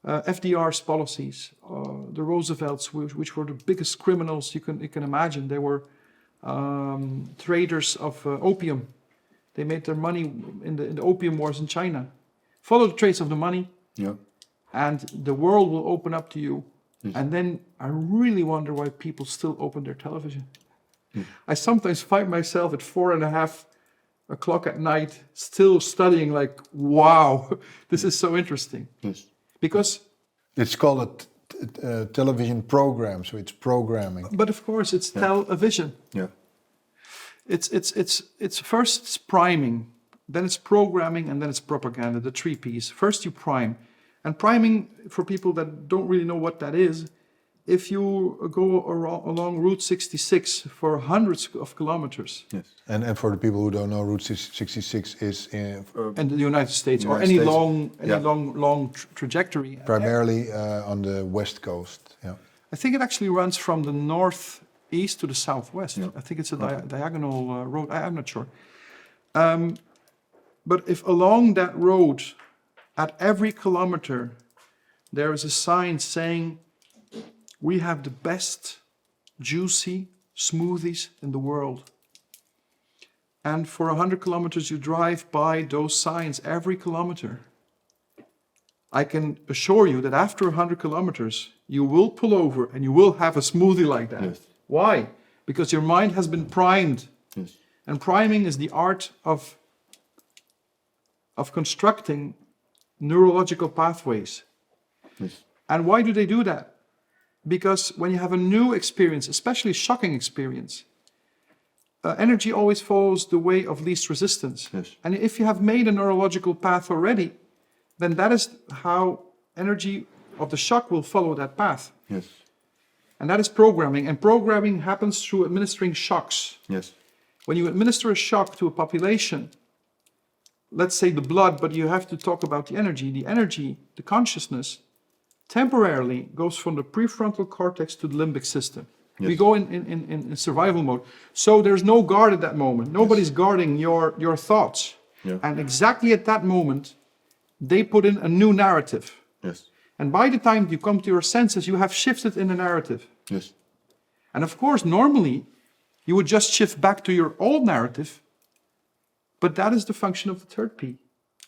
FDR's policies, the Roosevelts, which were the biggest criminals you can imagine. They were traders of opium. They made their money in the opium wars in China. Follow the trace of the money, and the world will open up to you. Yes. And then I really wonder why people still open their television. I sometimes find myself at 4:30 at night still studying, like, wow, this is so interesting. Yes. Because it's called a television program, so it's programming. But of course, it's television. Yeah. It's first it's priming, then it's programming, and then it's propaganda. The 3 Ps. First you prime, and priming, for people that don't really know what that is if you go along Route 66 for hundreds of kilometers, Yes. And for the people who don't know, Route 66 is in in the United States, United or any States. long trajectory. Primarily on the west coast. Yeah. I think it actually runs from the northeast to the southwest. Yeah. I think it's a diagonal road. I'm not sure. But if along that road, at every kilometer, there is a sign saying, we have the best juicy smoothies in the world. And for 100 kilometers, you drive by those signs every kilometer. I can assure you that after 100 kilometers, you will pull over and you will have a smoothie like that. Yes. Why? Because your mind has been primed. Yes. And priming is the art of constructing neurological pathways. Yes. And why do they do that? Because when you have a new experience, especially shocking experience, energy always follows the way of least resistance. Yes. And if you have made a neurological path already, then that is how energy of the shock will follow that path. Yes. And that is programming. And programming happens through administering shocks. Yes. When you administer a shock to a population, let's say the blood, but you have to talk about the energy. The energy, the consciousness, temporarily goes from the prefrontal cortex to the limbic system. Yes. We go in survival mode. So there's no guard at that moment. Nobody's guarding your thoughts. Yeah. And exactly at that moment, they put in a new narrative. Yes. And by the time you come to your senses, you have shifted in the narrative. Yes. And of course, normally, you would just shift back to your old narrative, but that is the function of the third P.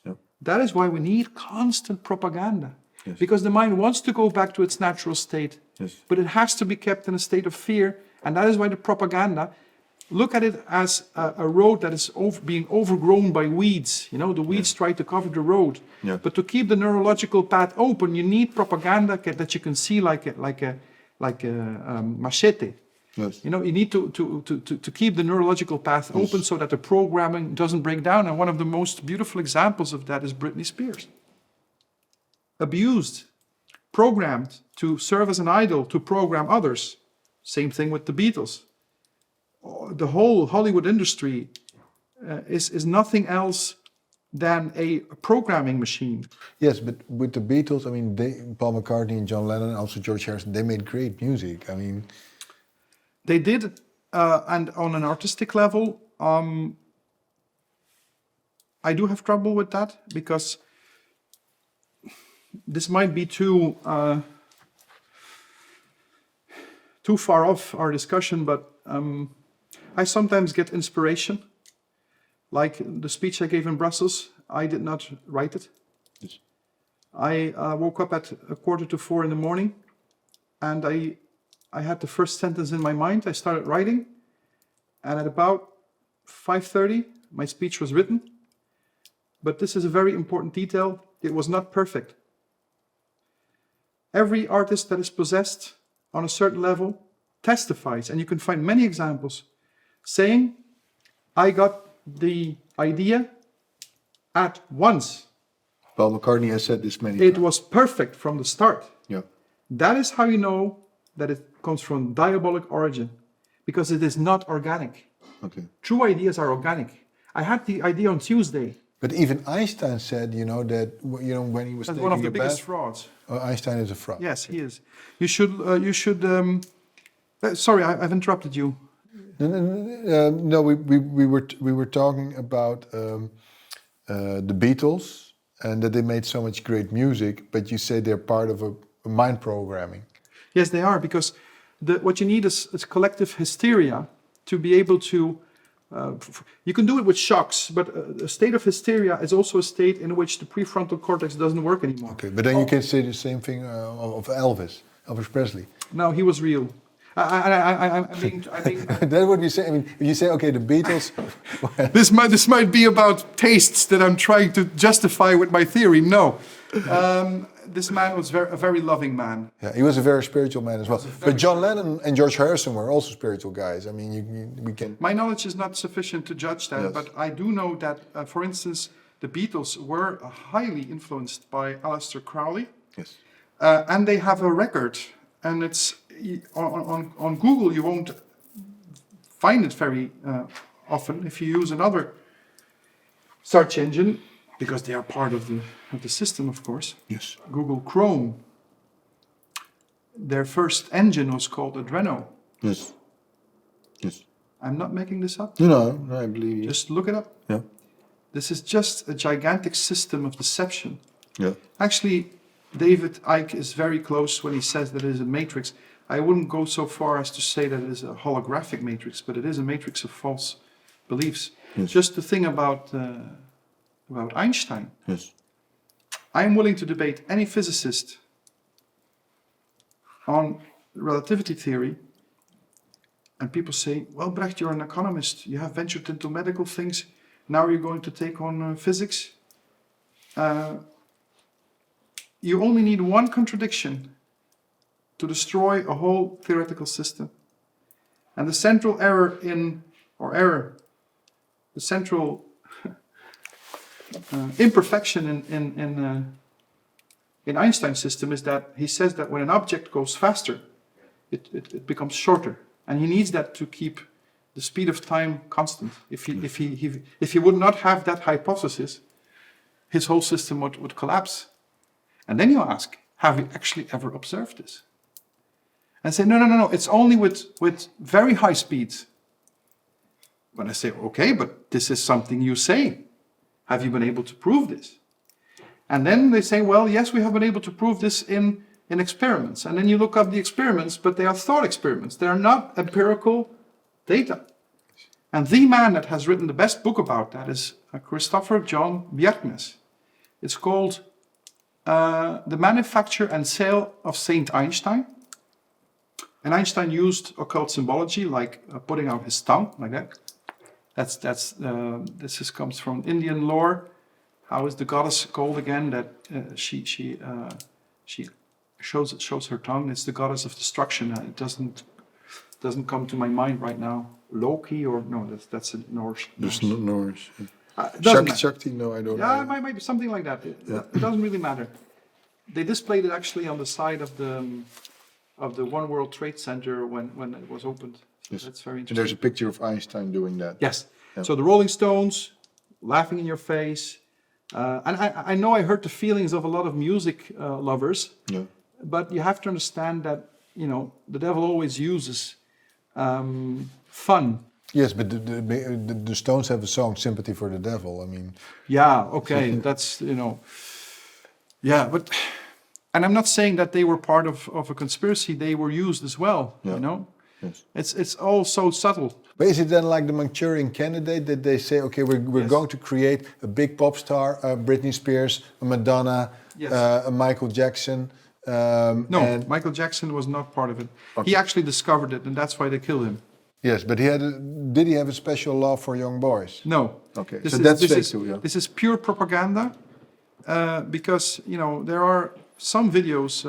Yeah. That is why we need constant propaganda. Yes. Because the mind wants to go back to its natural state, Yes. but it has to be kept in a state of fear. And that is why the propaganda, look at it as a road that is being overgrown by weeds. You know, the weeds try to cover the road. Yeah. But to keep the neurological path open, you need propaganda that you can see like a machete. Yes. You know, you need to keep the neurological path open so that the programming doesn't break down. And one of the most beautiful examples of that is Britney Spears. Abused, programmed to serve as an idol, to program others. Same thing with the Beatles. The whole Hollywood industry is nothing else than a programming machine. Yes, but with the Beatles, I mean, Paul McCartney and John Lennon, also George Harrison, they made great music. I mean, they did, and on an artistic level, I do have trouble with that because this might be too far off our discussion, but I sometimes get inspiration. Like the speech I gave in Brussels, I did not write it. Yes. I woke up at 3:45 in the morning, and I had the first sentence in my mind. I started writing, and at about 5:30, my speech was written. But this is a very important detail. It was not perfect. Every artist that is possessed on a certain level testifies, and you can find many examples, saying, I got the idea at once. Paul McCartney has said this many It times. was perfect from the start. Yeah. That is how you know that it comes from diabolic origin, because it is not organic. Okay. True ideas are organic. I had the idea on Tuesday. But even Einstein said, that when he was That's taking one of the a biggest bath, frauds. Einstein is a fraud. Yes, he is. You should. Sorry, I've interrupted you. No, we were talking about the Beatles and that they made so much great music, but you say they're part of a mind programming. Yes, they are, because what you need is collective hysteria to be able to. You can do it with shocks, but a state of hysteria is also a state in which the prefrontal cortex doesn't work anymore. Okay, but then you can say the same thing of Elvis Presley. No, he was real. I mean, That would be say. I mean, if you say, okay, the Beatles. this might be about tastes that I'm trying to justify with my theory. No, this man was a very loving man. Yeah, he was a very spiritual man as well. But John Lennon and George Harrison were also spiritual guys. I mean, we can. My knowledge is not sufficient to judge that, Yes. but I do know that, for instance, the Beatles were highly influenced by Aleister Crowley. Yes. And they have a record, and on Google you won't find it very often. If you use another search engine, because they are part of the system, of course. Yes. Google Chrome. Their first engine was called Adreno. Yes. Yes. I'm not making this up. No, I believe you. Just look it up. Yeah. This is just a gigantic system of deception. Yeah. Actually, David Icke is very close when he says that it is a matrix. I wouldn't go so far as to say that it is a holographic matrix, but it is a matrix of false beliefs. Yes. Just the thing about Einstein. Yes. I'm willing to debate any physicist on relativity theory, and people say, well, Brecht, you're an economist, you have ventured into medical things, now you're going to take on physics. You only need one contradiction to destroy a whole theoretical system. And the central the central imperfection in Einstein's system is that he says that when an object goes faster, it becomes shorter. And he needs that to keep the speed of time constant. If he would not have that hypothesis, his whole system would collapse. And then you ask, have you actually ever observed this? And say, no, it's only with very high speeds. When I say, okay, but this is something you say. Have you been able to prove this? And then they say, well, yes, we have been able to prove this in experiments. And then you look up the experiments, but they are thought experiments. They are not empirical data. And the man that has written the best book about that is Christopher John Bjerknes. It's called The Manufacture and Sale of Saint Einstein. And Einstein used occult symbology, like putting out his tongue, like that. This comes from Indian lore. How is the goddess called again? That she shows her tongue. It's the goddess of destruction. It doesn't come to my mind right now. Loki or no? That's a Norse. There's no Norse. Shakti? No, I don't know. Yeah, it might be something like that. It doesn't really matter. They displayed it actually on the side of the One World Trade Center when it was opened. Yes. That's very And interesting. there's a picture of Einstein doing that. Yes. Yeah. So the Rolling Stones, laughing in your face. And I know I hurt the feelings of a lot of music lovers. Yeah. But you have to understand that, the devil always uses fun. Yes, but the Stones have a song, Sympathy for the Devil. I mean... Yeah, okay, that's, Yeah, but... And I'm not saying that they were part of a conspiracy. They were used as well, Yes. It's all so subtle. But is it then like the Manchurian Candidate that they say, okay, we're Yes. going to create a big pop star, Britney Spears, a Madonna, Yes. a Michael Jackson? No, and Michael Jackson was not part of it. Okay. He actually discovered it, and that's why they killed him. Yes, but did he have a special love for young boys? No. Okay, This so is- that's this fake is- too, yeah. This is pure propaganda, because, there are some videos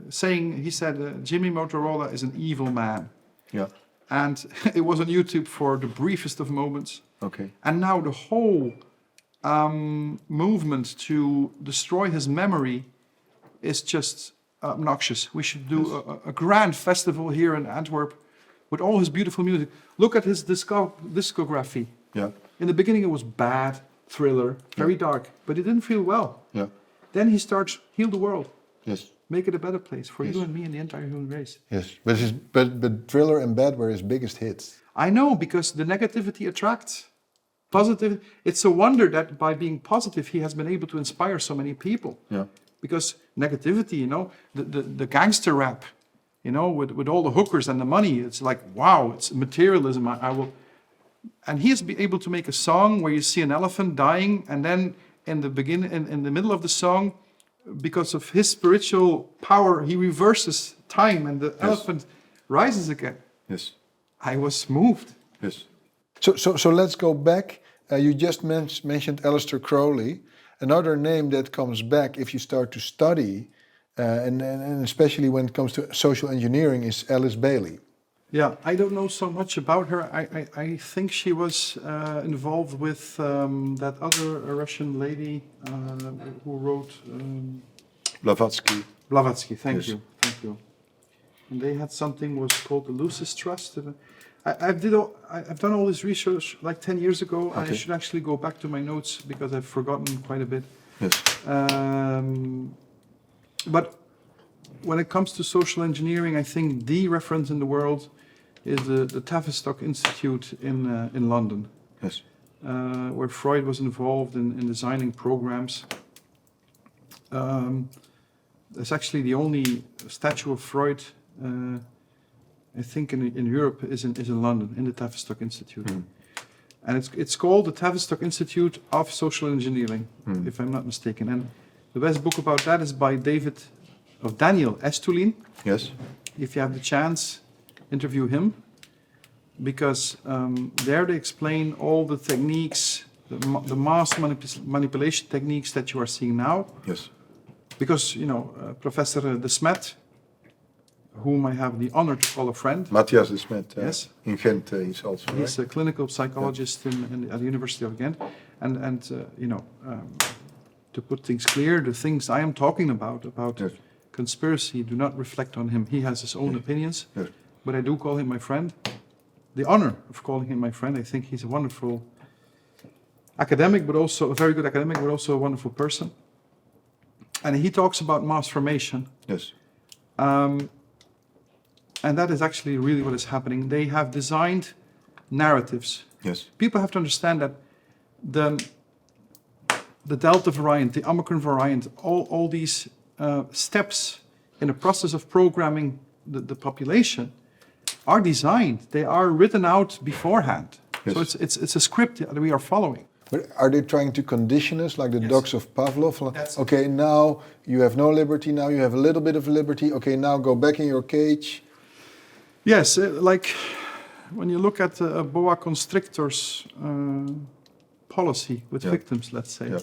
saying, he said, Jimmy Motorola is an evil man. Yeah, And it was on YouTube for the briefest of moments. okay. And now the whole movement to destroy his memory is just obnoxious. We should do a grand festival here in Antwerp with all his beautiful music. Look at his discography. Yeah, In the beginning it was bad, thriller, very dark, but it didn't feel well. yeah, Then he starts Heal the World, yes, make it a better place for Yes. you and me and the entire human race. yes. But Thriller and Bad were his biggest hits. I know, because the negativity attracts. Positive. It's a wonder that by being positive, he has been able to inspire so many people. Yeah, Because negativity, the gangster rap, with all the hookers and the money, it's like, wow, it's materialism. I will. And he has been able to make a song where you see an elephant dying, and then in the middle of the song, because of his spiritual power, he reverses time, and the elephant rises again. yes, I was moved. yes. So let's go back. You just mentioned Aleister Crowley. Another name that comes back if you start to study, and especially when it comes to social engineering, is Alice Bailey. Yeah, I don't know so much about her. I think she was involved with that other Russian lady who wrote... Blavatsky. Blavatsky, thank Yes. you. And they had something was called the Lucis Trust. I've done all this research like 10 years ago. Okay. I should actually go back to my notes because I've forgotten quite a bit. Yes. But when it comes to social engineering, I think the reference in the world is the Tavistock Institute in London. Yes. Where Freud was involved in designing programs. It's actually the only statue of Freud, I think, in Europe is in London, in the Tavistock Institute. Mm. And it's called the Tavistock Institute of Social Engineering, if I'm not mistaken. And the best book about that is by Daniel Estulin. Yes. If you have the chance, interview him. Because there they explain all the techniques, the mass manipulation techniques that you are seeing now. Yes. Because, Professor De Smet, whom I have the honor to call a friend. Matthias De Smet. Yes. In Ghent, he's also. He's right? a clinical psychologist at the University of Ghent. And to put things clear, the things I am talking about yes. conspiracy, do not reflect on him. He has his own opinions. Yes. But I do call him my friend. The honor of calling him my friend. I think he's a wonderful academic, but also a very good academic, but also a wonderful person. And he talks about mass formation. Yes. And that is actually really what is happening. They have designed narratives. Yes. People have to understand that the Delta variant, the Omicron variant, all these steps in the process of programming the population are designed. They are written out beforehand. Yes. So it's a script that we are following. But are they trying to condition us like the Yes. dogs of Pavlov? That's- Okay, now you have no liberty, now you have a little bit of liberty. Okay, now go back in your cage. Yes, like when you look at a boa constrictor's policy with Yeah. victims, let's say, Yeah.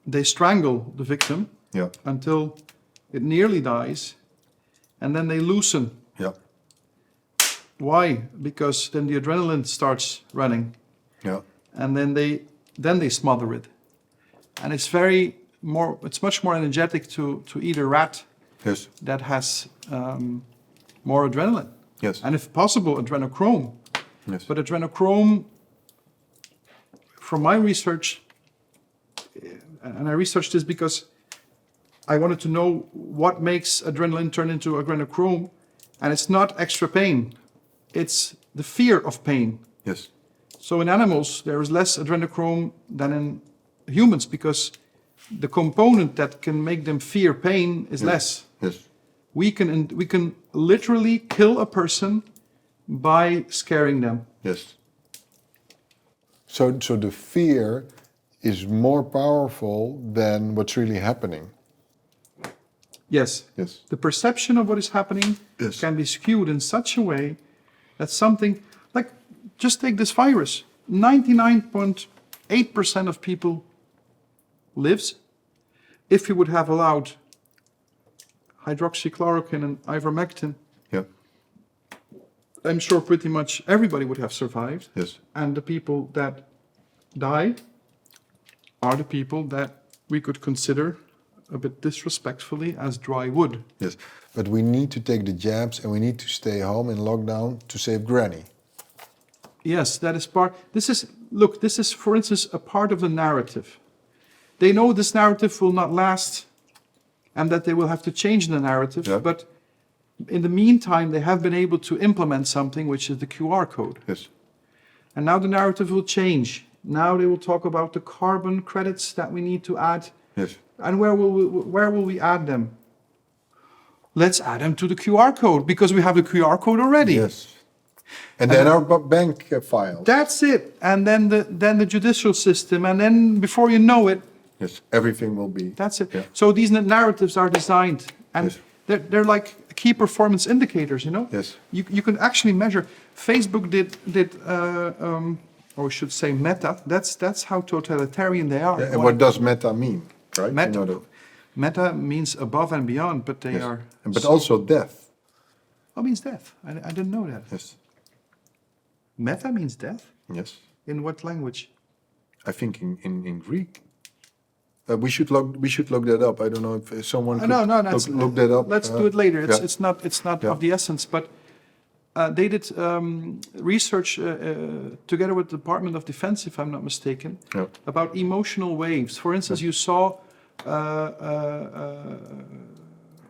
they strangle the victim Yeah. until it nearly dies, and then they loosen. Yeah. Why? Because then the adrenaline starts running, Yeah. and then they smother it, and it's much more energetic to eat a rat Yes. that has more adrenaline, Yes. and if possible, adrenochrome. Yes. But adrenochrome, from my research, and I researched this because I wanted to know what makes adrenaline turn into adrenochrome, and it's not extra pain, it's the fear of pain. Yes. So in animals, there is less adrenochrome than in humans because the component that can make them fear pain is less. Yes. We can literally kill a person by scaring them. Yes. So the fear is more powerful than what's really happening. Yes. Yes. The perception of what is happening Yes. can be skewed in such a way that something, like, just take this virus. 99.8% of people lives. If you would have allowed hydroxychloroquine and ivermectin, Yeah. I'm sure pretty much everybody would have survived. Yes. And the people that die are the people that we could consider a bit disrespectfully as dry wood. Yes. But we need to take the jabs and we need to stay home in lockdown to save Granny. Yes, that is part. This is, for instance, a part of the narrative. They know this narrative will not last and that they will have to change the narrative, Yeah. but in the meantime, they have been able to implement something, which is the QR code. Yes. And now the narrative will change. Now they will talk about the carbon credits that we need to add. Yes. And where will we add them? Let's add them to the QR code because we have the QR code already. Yes. And then our bank files. That's it. And then the judicial system, and then before you know it, Yes. Everything will be. that's it. Yeah. So these narratives are designed, and Yes. they're like key performance indicators. You know. Yes. You can actually measure. Facebook did or we should say Meta. That's how totalitarian they are. And what does meta mean? Right. Meta, You know meta means above and beyond, but they yes. are. But also death. Oh, means death. I didn't know that. Yes. Meta means death. Yes. In what language? I think in Greek. We should look that up. I don't know if someone could look that up. Let's do it later. Yeah. It's not of the essence, but they did research together with the Department of Defense, if I'm not mistaken, about emotional waves. For instance, you saw a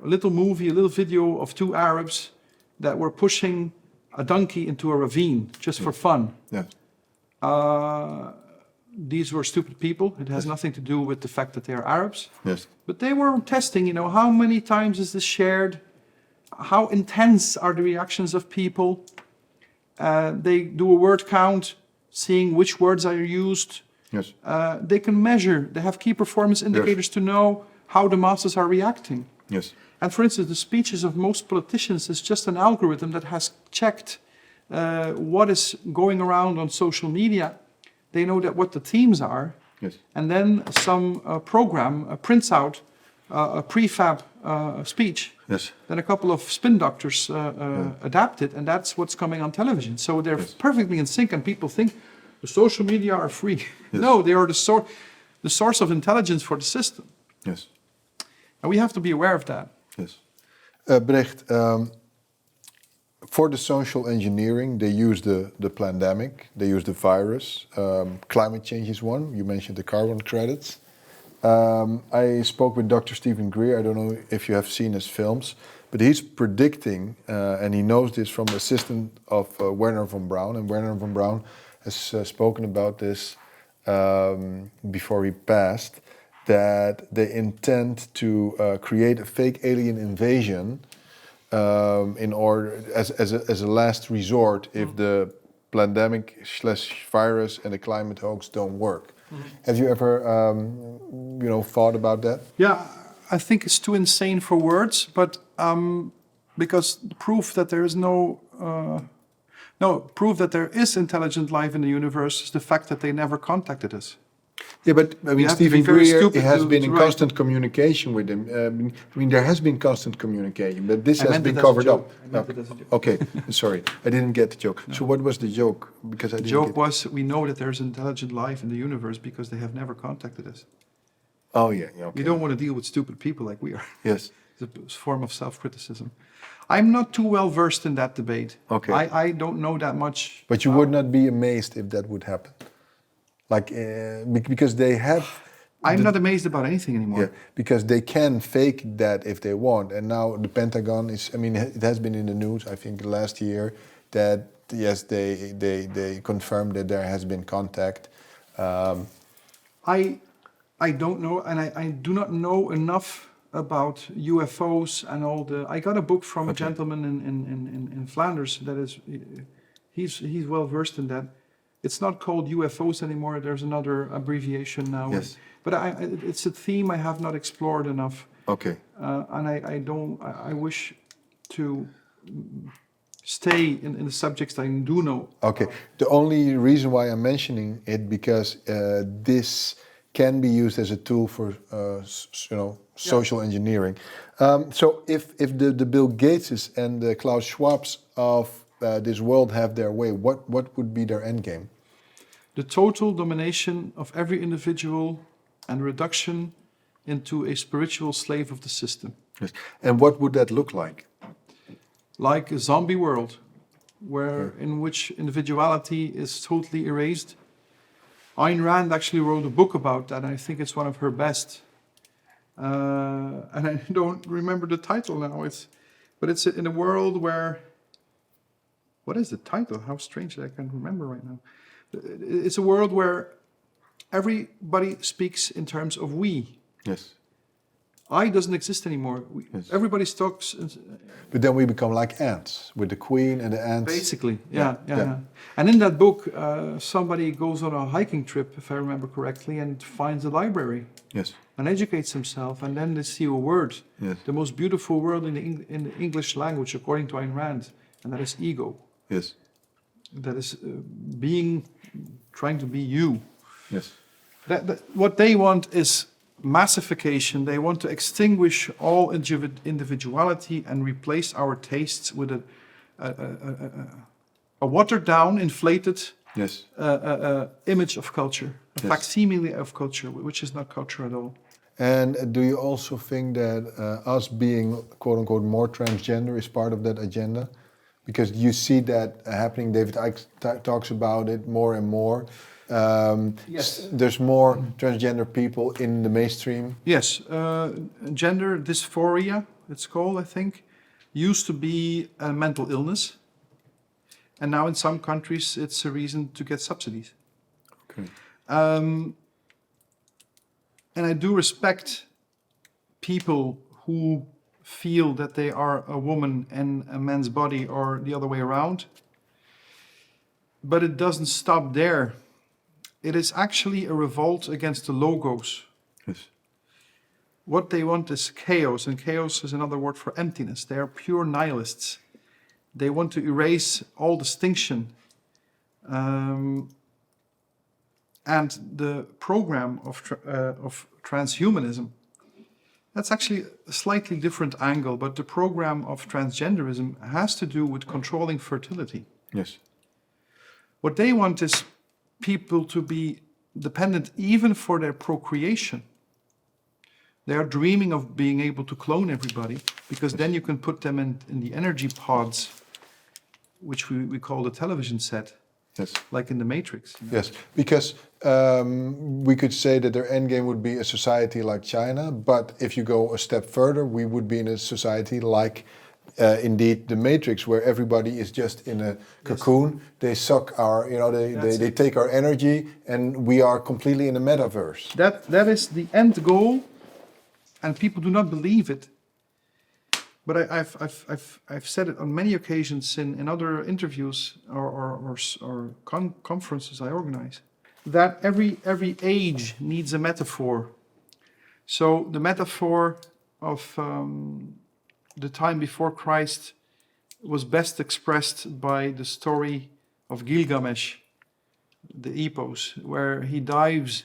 little movie, a little video of two Arabs that were pushing a donkey into a ravine just for fun. Yeah. These were stupid people. It has nothing to do with the fact that they are Arabs. Yes. But they were testing, how many times is this shared? How intense are the reactions of people? They do a word count, seeing which words are used. Yes. They can measure. They have key performance indicators to know how the masses are reacting. Yes. And for instance, the speeches of most politicians is just an algorithm that has checked what is going around on social media. They know that what the themes are. Yes. And then some program prints out a prefab speech. Yes. Then a couple of spin doctors adapt it, and that's what's coming on television. So they're perfectly in sync, and people think the social media are free. Yes. No, they are the source of intelligence for the system. Yes. And we have to be aware of that. Yes. Brecht, for the social engineering, they use the pandemic, they use the virus. Climate change is one. You mentioned the carbon credits. I spoke with Dr. Stephen Greer. I don't know if you have seen his films, but he's predicting, and he knows this from the assistant of Werner von Braun, and Werner von Braun has spoken about this before he passed, that they intend to create a fake alien invasion in order as a last resort if the pandemic/virus and the climate hoax don't work. Have you ever, thought about that? Yeah, I think it's too insane for words, but because proof that there is proof that there is intelligent life in the universe is the fact that they never contacted us. Yeah, but I mean, Stephen Greer has been in constant communication with him. There has been constant communication, but this has been covered up. Okay, sorry, I didn't get the joke. No. So what was the joke? Because the joke was we know that there's intelligent life in the universe because they have never contacted us. Oh yeah, okay. We don't want to deal with stupid people like we are. Yes, it's a form of self-criticism. I'm not too well versed in that debate. Okay, I don't know that much. But you would not be amazed if that would happen. Like, because they have... I'm not amazed about anything anymore. Yeah, because they can fake that if they want. And now the Pentagon is... I mean, it has been in the news, I think, last year, that, yes, they confirmed that there has been contact. I don't know, and I do not know enough about UFOs and all the... I got a book from a gentleman in Flanders that is... He's well versed in that. It's not called UFOs anymore. There's another abbreviation now. Yes. But it's a theme I have not explored enough. Okay. And I wish to stay in the subjects I do know. Okay. The only reason why I'm mentioning it because this can be used as a tool for social engineering. So if the Bill Gateses and the Klaus Schwabs of this world have their way, what would be their end game? The total domination of every individual and reduction into a spiritual slave of the system. Yes. And what would that look like? Like a zombie world, in which individuality is totally erased. Ayn Rand actually wrote a book about that, and I think it's one of her best. And I don't remember the title now. But it's in a world where... What is the title? How strange that I can't remember right now. It's a world where everybody speaks in terms of we. Yes. I doesn't exist anymore. Everybody talks. But then we become like ants, with the queen and the ants. Basically, yeah. And in that book, somebody goes on a hiking trip, if I remember correctly, and finds a library. Yes. And educates himself, and then they see a word, the most beautiful word in the English language, according to Ayn Rand, and that is ego. Yes. That is trying to be you. Yes. What they want is massification. They want to extinguish all individuality and replace our tastes with a watered down, inflated image of culture, a facsimile of culture, which is not culture at all. And do you also think that us being, quote unquote, more transgender is part of that agenda? Because you see that happening. David Icke talks about it more and more. Yes. There's more transgender people in the mainstream. Yes, gender dysphoria, it's called, I think, used to be a mental illness. And now in some countries, it's a reason to get subsidies. Okay. And I do respect people who feel that they are a woman in a man's body or the other way around. But it doesn't stop there. It is actually a revolt against the logos. Yes. What they want is chaos, and chaos is another word for emptiness. They are pure nihilists. They want to erase all distinction. And the program of transhumanism, that's actually a slightly different angle, but the program of transgenderism has to do with controlling fertility. Yes. What they want is people to be dependent even for their procreation. They are dreaming of being able to clone everybody, because then you can put them in the energy pods, which we call the television set. Yes. Like in the Matrix. Yes, because we could say that their endgame would be a society like China, but if you go a step further, we would be in a society like indeed the Matrix, where everybody is just in a cocoon. Yes. They suck our, they take our energy, and we are completely in a metaverse. That is the end goal, and people do not believe it. But I've said it on many occasions in other interviews or conferences I organize, that every age needs a metaphor. So the metaphor of the time before Christ was best expressed by the story of Gilgamesh, the epos, where he dives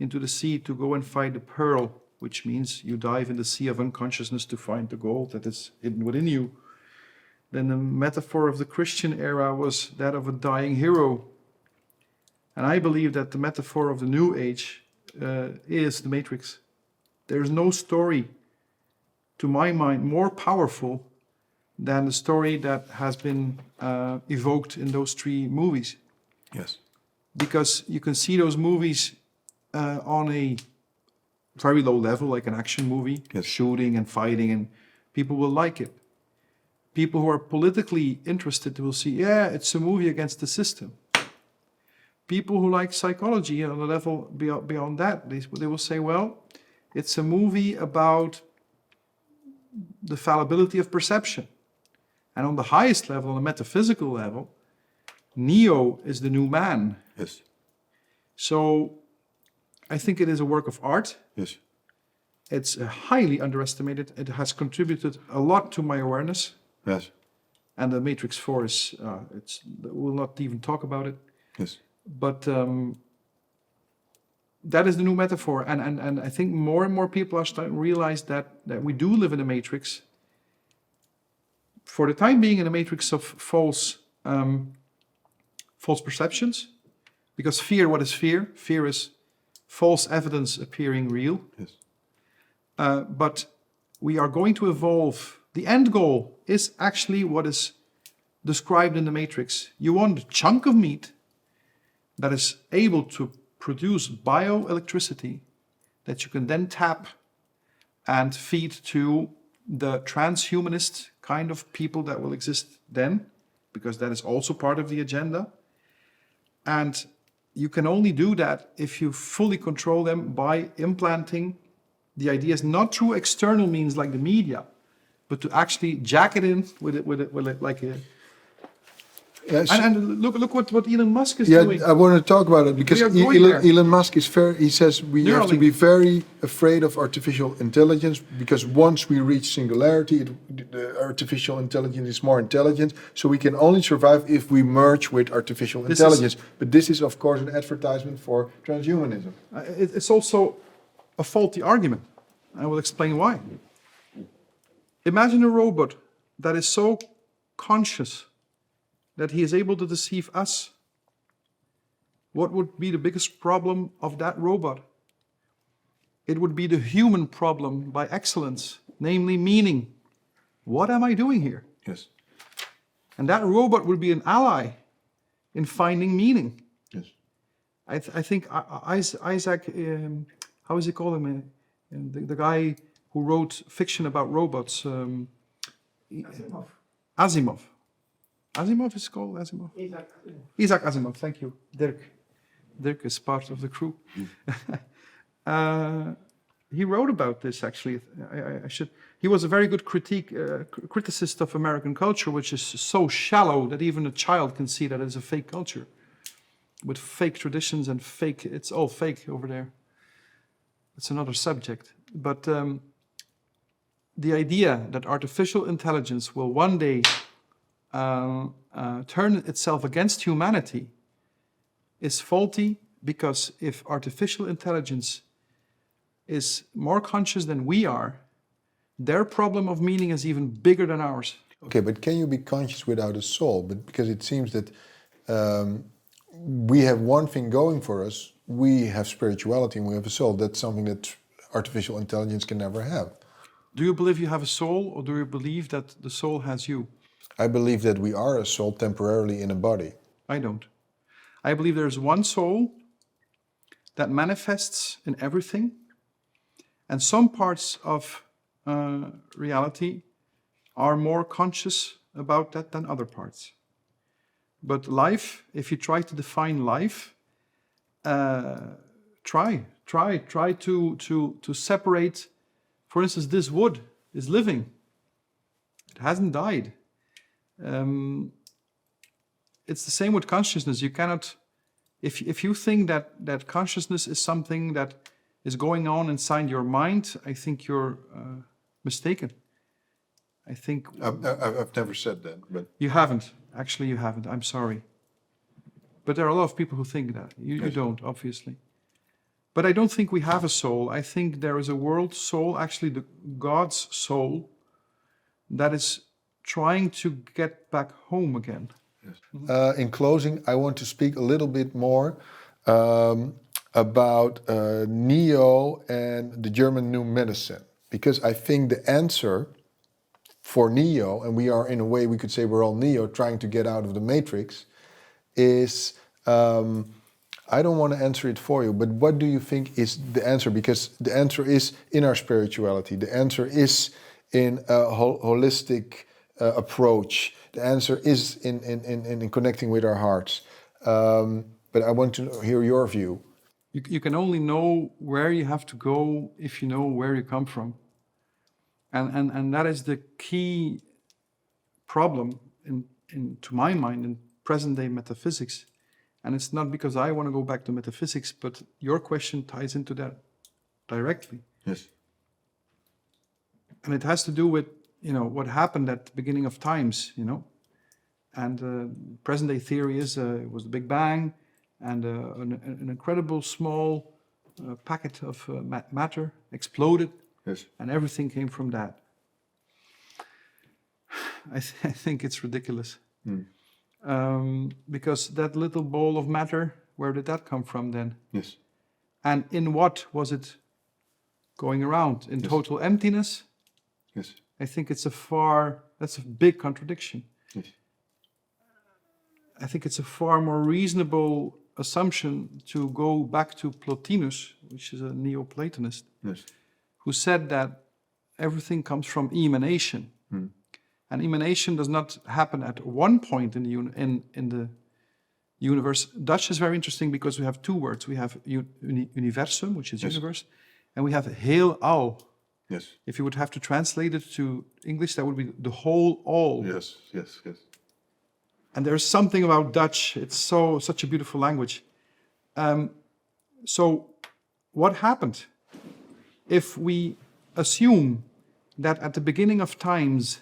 into the sea to go and find the pearl, which means you dive in the sea of unconsciousness to find the gold that is hidden within you. Then the metaphor of the Christian era was that of a dying hero. And I believe that the metaphor of the New Age is the Matrix. There is no story, to my mind, more powerful than the story that has been evoked in those three movies. Yes. Because you can see those movies on a very low level, like an action movie, yes, shooting and fighting, and people will like it. People who are politically interested will see, yeah, it's a movie against the system. People who like psychology on a level beyond that, they will say, well, it's a movie about the fallibility of perception. And on the highest level, on a metaphysical level, Neo is the new man. Yes. So I think it is a work of art. Yes. It's highly underestimated. It has contributed a lot to my awareness. Yes. And the Matrix 4 is, we'll not even talk about it. Yes. But that is the new metaphor. And I think more and more people are starting to realize that we do live in a matrix. For the time being, in a matrix of false perceptions. Because fear, what is fear? Fear is false evidence appearing real. Yes. But we are going to evolve. The end goal is actually what is described in the Matrix. You want a chunk of meat that is able to produce bioelectricity that you can then tap and feed to the transhumanist kind of people that will exist then, because that is also part of the agenda. And you can only do that if you fully control them by implanting the ideas, not through external means like the media, but to actually jack it in with it like a... Yes. And look what Elon Musk is yeah, doing. I want to talk about it because Elon Musk is he says we have to be very afraid of artificial intelligence, because once we reach singularity, the artificial intelligence is more intelligent, so we can only survive if we merge with artificial intelligence. But this is, of course, an advertisement for transhumanism. It's also a faulty argument. I will explain why. Imagine a robot that is so conscious that he is able to deceive us. What would be the biggest problem of that robot? it would be the human problem by excellence, namely meaning. What am I doing here? Yes. And that robot would be an ally in finding meaning. Yes. I think Isaac, how is he called him? The guy who wrote fiction about robots. Asimov. Asimov. Asimov is called Asimov? Isaac Asimov. Isaac Asimov, thank you. Dirk is part of the crew. He wrote about this, actually. He was a very good criticist of American culture, which is so shallow that even a child can see that it's a fake culture. With fake traditions and fake, it's all fake over there. It's another subject. But the idea that artificial intelligence will one day turn itself against humanity is faulty, because if artificial intelligence is more conscious than we are, their problem of meaning is even bigger than ours. Okay, but can you be conscious without a soul? But because it seems that we have one thing going for us. We have spirituality and we have a soul. That's something that artificial intelligence can never have. Do you believe you have a soul, or do you believe that the soul has you? I believe that we are a soul temporarily in a body. I don't. I believe there's one soul that manifests in everything, and some parts of reality are more conscious about that than other parts. But life, if you try to define life, try to separate. For instance, this wood is living. It hasn't died. It's the same with consciousness. You cannot, if you think that consciousness is something that is going on inside your mind, I think you're mistaken. I think I've never said that, but you haven't. Actually, you haven't. I'm sorry. But there are a lot of people who think that. You don't, obviously. But I don't think we have a soul. I think there is a world soul, actually God's soul, that is trying to get back home again. Yes. In closing, I want to speak a little bit more about Neo and the German New Medicine, because I think the answer for Neo, and we are in a way we could say we're all Neo trying to get out of the matrix, is I don't want to answer it for you, but what do you think is the answer? Because the answer is in our spirituality. The answer is in a holistic approach. The answer is in connecting with our hearts. But I want to hear your view. You can only know where you have to go if you know where you come from. And that is the key problem, to my mind, in present-day metaphysics. And it's not because I want to go back to metaphysics, but your question ties into that directly. Yes. And it has to do with, what happened at the beginning of times, And present-day theory is it was the Big Bang, and an incredible small packet of matter exploded. Yes. And everything came from that. I think it's ridiculous. Because that little ball of matter, where did that come from then? Yes. And in what was it going around? In total emptiness? Yes. I think that's a big contradiction. Yes. I think it's a far more reasonable assumption to go back to Plotinus, which is a Neoplatonist, Yes. who said that everything comes from emanation. And emanation does not happen at one point in the universe. Dutch is very interesting because we have two words. We have universum, which is universe, and we have heelal. Yes. If you would have to translate it to English, that would be the whole all. Yes. Yes. Yes. And there's something about Dutch. It's such a beautiful language. So what happened? If we assume that at the beginning of times,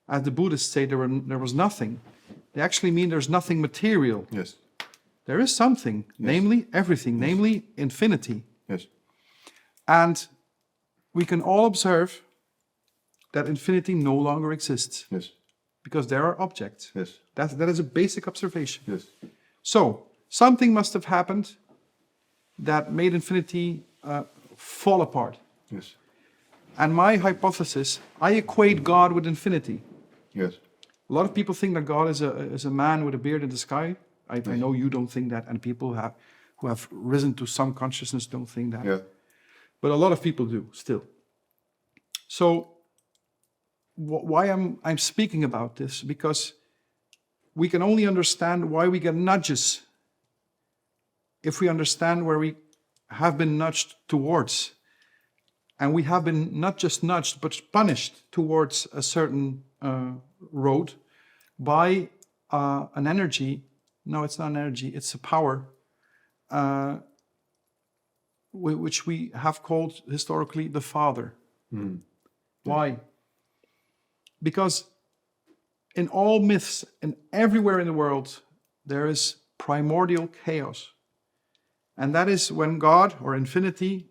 as the Buddhists say, there was nothing, they actually mean there's nothing material. Yes. There is something, namely everything, namely infinity. Yes. And we can all observe that infinity no longer exists. Yes. Because there are objects. Yes. That is a basic observation. Yes. So, something must have happened that made infinity fall apart. Yes. And my hypothesis, I equate God with infinity. Yes. A lot of people think that God is a man with a beard in the sky. I know you don't think that, and people who have risen to some consciousness don't think that. Yeah. But a lot of people do still. So why I'm speaking about this? Because we can only understand why we get nudges if we understand where we have been nudged towards. And we have been not just nudged, but punished towards a certain road by an energy. No, it's not an energy, it's a power, which we have called historically the Father. Mm. Why? Because in all myths and everywhere in the world, there is primordial chaos. And that is when God, or infinity,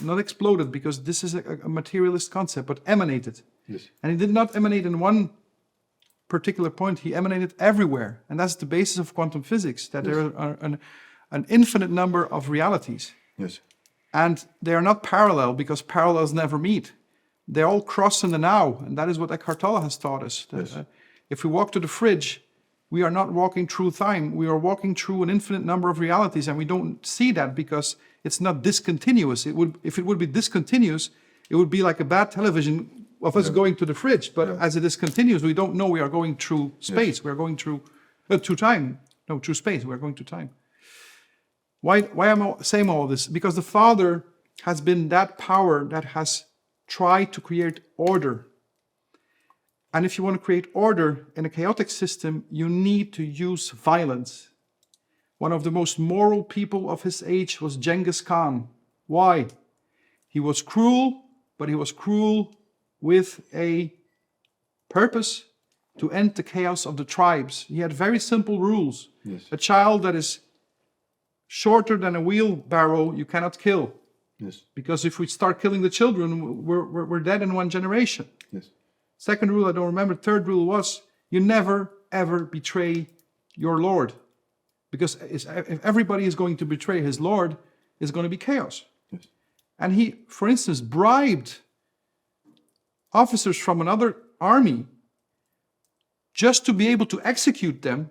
not exploded, because this is a materialist concept, but emanated. Yes. And he did not emanate in one particular point, he emanated everywhere. And that's the basis of quantum physics, that Yes. there are an infinite number of realities. Yes. And they are not parallel, because parallels never meet. They all cross in the now, and that is what Eckhart Tolle has taught us. Yes. If we walk to the fridge, we are not walking through time, we are walking through an infinite number of realities, and we don't see that because it's not discontinuous. If it would be discontinuous, it would be like a bad television of us going to the fridge. But as it is continuous, we don't know we are going through space. Yes. We are going through time. No, through space. We are going to time. Why am I saying all this? Because the Father has been that power that has tried to create order. And if you want to create order in a chaotic system, you need to use violence. One of the most moral people of his age was Genghis Khan. Why? He was cruel, but he was cruel with a purpose to end the chaos of the tribes. He had very simple rules. Yes. A child that is shorter than a wheelbarrow, you cannot kill. Yes. Because if we start killing the children, we're dead in one generation. Yes. Second rule, I don't remember. Third rule was, you never, ever betray your Lord. Because if everybody is going to betray his Lord, it's going to be chaos. Yes. And he, for instance, bribed officers from another army just to be able to execute them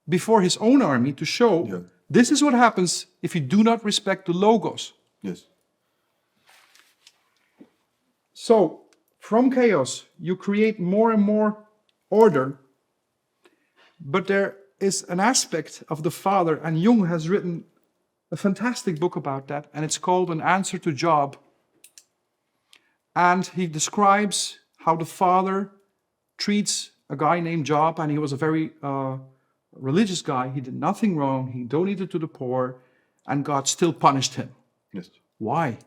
before his own army, to show this is what happens if you do not respect the Logos. Yes. So, from chaos, you create more and more order, but there is an aspect of the Father, and Jung has written a fantastic book about that, and it's called An Answer to Job. And he describes how the Father treats a guy named Job, and he was a very religious guy. He did nothing wrong. He donated to the poor, and God still punished him. Yes. Why?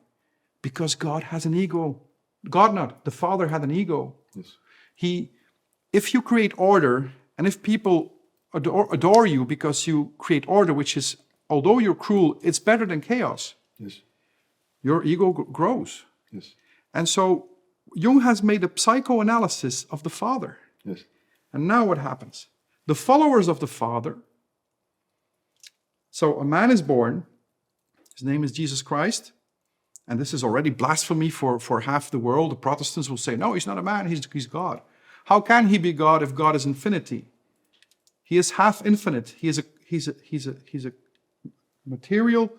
Because God has an ego. God not, the Father had an ego. Yes. If you create order, and if people adore you because you create order, which is, although you're cruel, it's better than chaos. Yes. Your ego grows. Yes. And so Jung has made a psychoanalysis of the Father. Yes. And now what happens? The followers of the Father, so a man is born, his name is Jesus Christ, and this is already blasphemy for half the world. The Protestants will say, no, he's not a man, he's God. How can he be God if God is infinity? He is half infinite. He's a material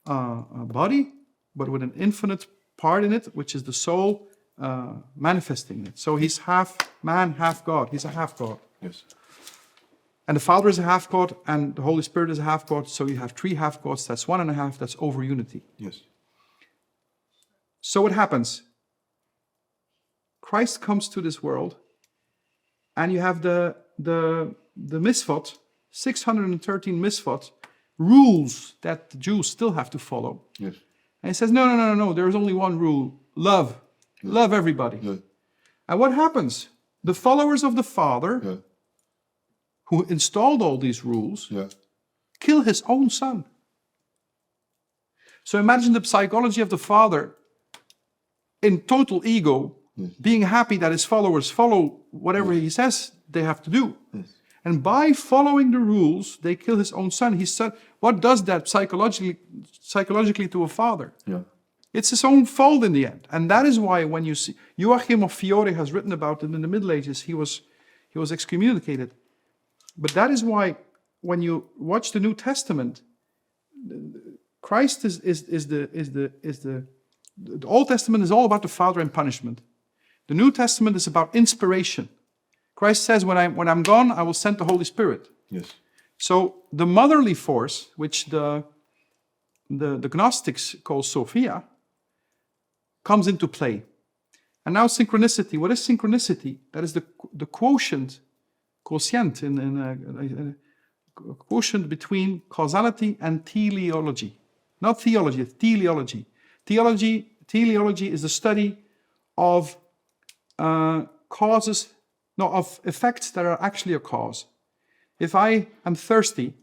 body, but with an infinite part in it, which is the soul manifesting it. So he's half man, half God. He's a half God. Yes. And the Father is a half God, and the Holy Spirit is a half God. So you have three half gods. That's 1.5. That's over unity. Yes. So what happens? Christ comes to this world, and you have the misfot, 613 misfot rules that the Jews still have to follow. Yes. And he says, no. There is only one rule: love. Yes. Love everybody. Yes. And what happens? The followers of the Father, who installed all these rules, kill his own son. So imagine the psychology of the Father in total ego, being happy that his followers follow whatever he says they have to do. Yes. And by following the rules, they kill his own son. What does that psychologically to a father? Yeah. It's his own fault in the end. And that is why when you see, Joachim of Fiore has written about it in the Middle Ages, he was excommunicated. But that is why when you watch the New Testament, Christ the Old Testament is all about the Father and punishment. The New Testament is about inspiration. Christ says, when I'm gone, I will send the Holy Spirit. Yes. So the motherly force, which the Gnostics call Sophia, comes into play. And now synchronicity. What is synchronicity? That is the quotient quotient between causality and teleology. Not theology, it's teleology. Teleology is the study of of effects that are actually a cause. If I am thirsty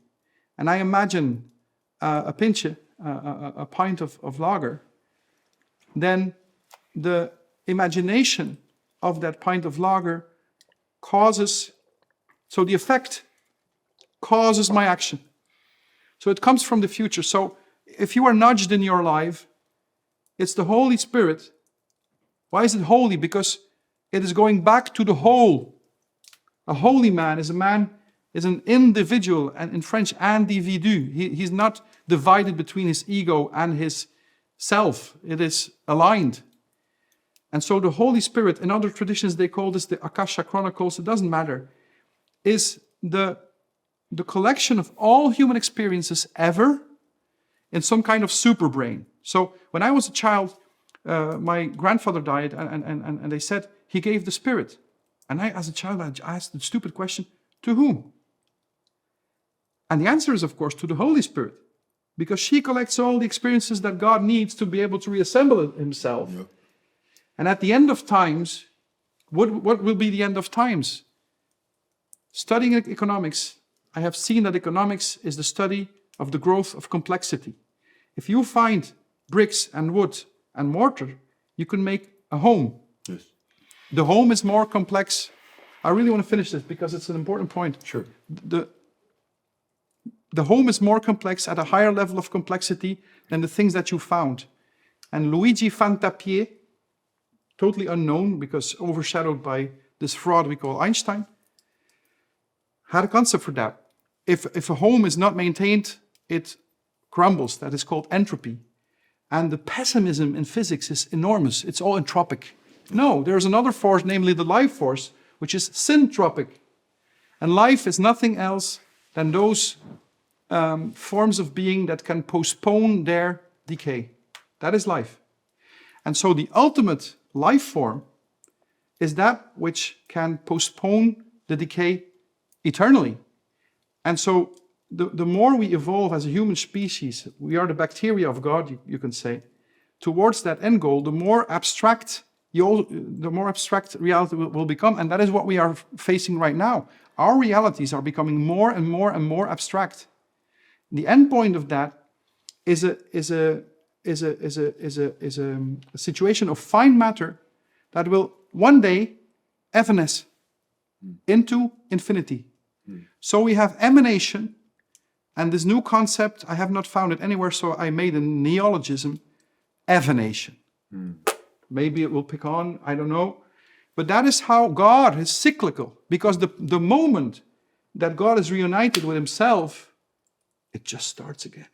and I imagine a pint of lager, then the imagination of that pint of lager so the effect causes my action. So it comes from the future. So if you are nudged in your life, it's the Holy Spirit. Why is it holy? Because it is going back to the whole. A holy man is an individual, and in French, individu. He's not divided between his ego and his self. It is aligned. And so the Holy Spirit, in other traditions they call this the Akasha Chronicles, it doesn't matter, is the collection of all human experiences ever in some kind of super brain. So when I was a child, my grandfather died, and they said he gave the Spirit. And I, as a child, I asked the stupid question, to whom? And the answer is, of course, to the Holy Spirit, because she collects all the experiences that God needs to be able to reassemble himself. Yeah. And at the end of times, what will be the end of times? Studying economics, I have seen that economics is the study of the growth of complexity. If you find bricks and wood and mortar, you can make a home. Yes. The home is more complex. I really want to finish this because it's an important point. Sure. The home is more complex at a higher level of complexity than the things that you found. And Luigi Fantapié, totally unknown because overshadowed by this fraud we call Einstein, had a concept for that. If a home is not maintained, it crumbles. That is called entropy. And the pessimism in physics is enormous. It's all entropic. No, there's another force, namely the life force, which is syntropic. And life is nothing else than those forms of being that can postpone their decay. That is life. And so the ultimate life form is that which can postpone the decay eternally. And so the more we evolve as a human species, we are the bacteria of God, you can say, towards that end goal, the more abstract reality will become. And that is what we are facing right now. Our realities are becoming more and more and more abstract. The end point of that is a situation of fine matter that will one day evanesce into infinity. So we have emanation, and this new concept, I have not found it anywhere, so I made a neologism, evanation. Maybe it will pick on, I don't know. But that is how God is cyclical, because the moment that God is reunited with himself, it just starts again.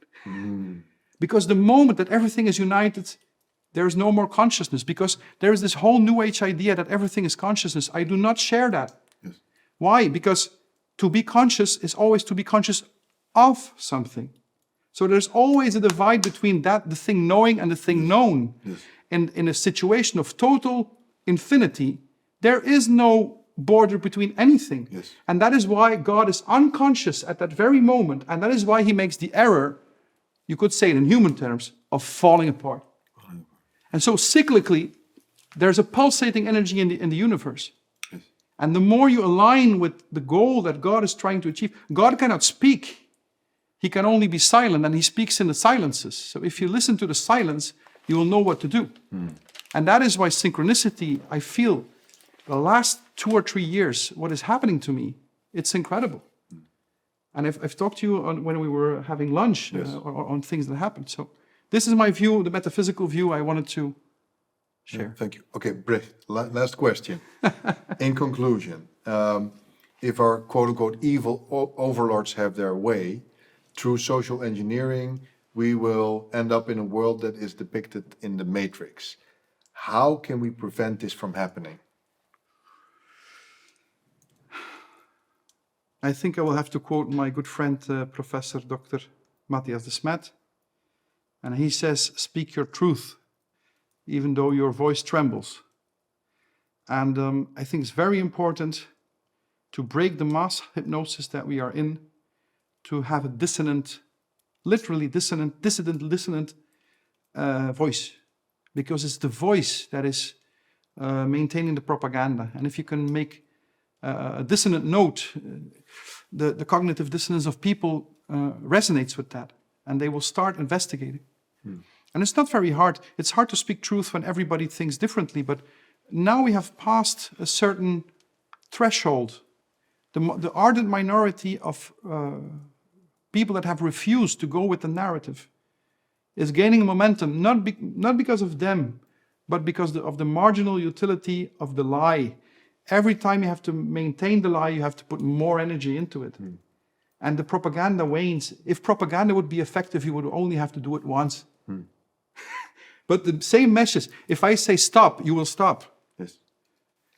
Because the moment that everything is united, there is no more consciousness, because there is this whole New Age idea that everything is consciousness. I do not share that. Yes. Why? Because to be conscious is always to be conscious of something. So there's always a divide between the thing knowing and the thing known. Yes. And in a situation of total infinity, there is no border between anything. Yes. And that is why God is unconscious at that very moment. And that is why he makes the error, you could say it in human terms, of falling apart. And so cyclically, there's a pulsating energy in the universe. Yes. And the more you align with the goal that God is trying to achieve, God cannot speak. He can only be silent, and he speaks in the silences. So if you listen to the silence, you will know what to do. And that is why synchronicity, I feel, the last 2 or 3 years, what is happening to me, it's incredible. And I've talked to you when we were having lunch. Yes. On things that happened. So This is my view, the metaphysical view I wanted to share. Yeah, thank you. Okay, Brecht, last question. In conclusion, if our quote-unquote evil overlords have their way, through social engineering, we will end up in a world that is depicted in the Matrix. How can we prevent this from happening? I think I will have to quote my good friend, Professor Dr. Matthias de Smet. And he says, speak your truth, even though your voice trembles. And I think it's very important to break the mass hypnosis that we are in, to have a dissonant, literally dissonant voice. Because it's the voice that is maintaining the propaganda. And if you can make a dissonant note, the cognitive dissonance of people resonates with that, and they will start investigating. And it's not very hard. It's hard to speak truth when everybody thinks differently, but now we have passed a certain threshold. The ardent minority of people that have refused to go with the narrative is gaining momentum, not because of them, but because of the marginal utility of the lie. Every time you have to maintain the lie, you have to put more energy into it. And the propaganda wanes. If propaganda would be effective, you would only have to do it once. But the same message, if I say stop, you will stop. Yes.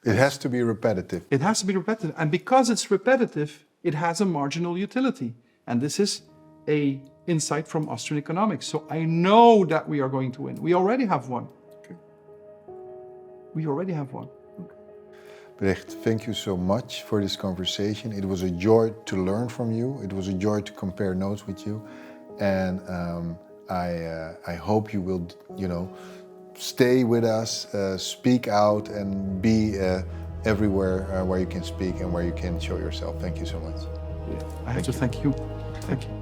It has to be repetitive. It has to be repetitive. And because it's repetitive, it has a marginal utility. And this is an insight from Austrian economics. So I know that we are going to win. We already have one. Okay. We already have one. Brecht, thank you so much for this conversation. It was a joy to learn from you. It was a joy to compare notes with you. And I hope you will, stay with us, speak out, and be everywhere where you can speak and where you can show yourself. Thank you so much. I have to thank you. Thank you.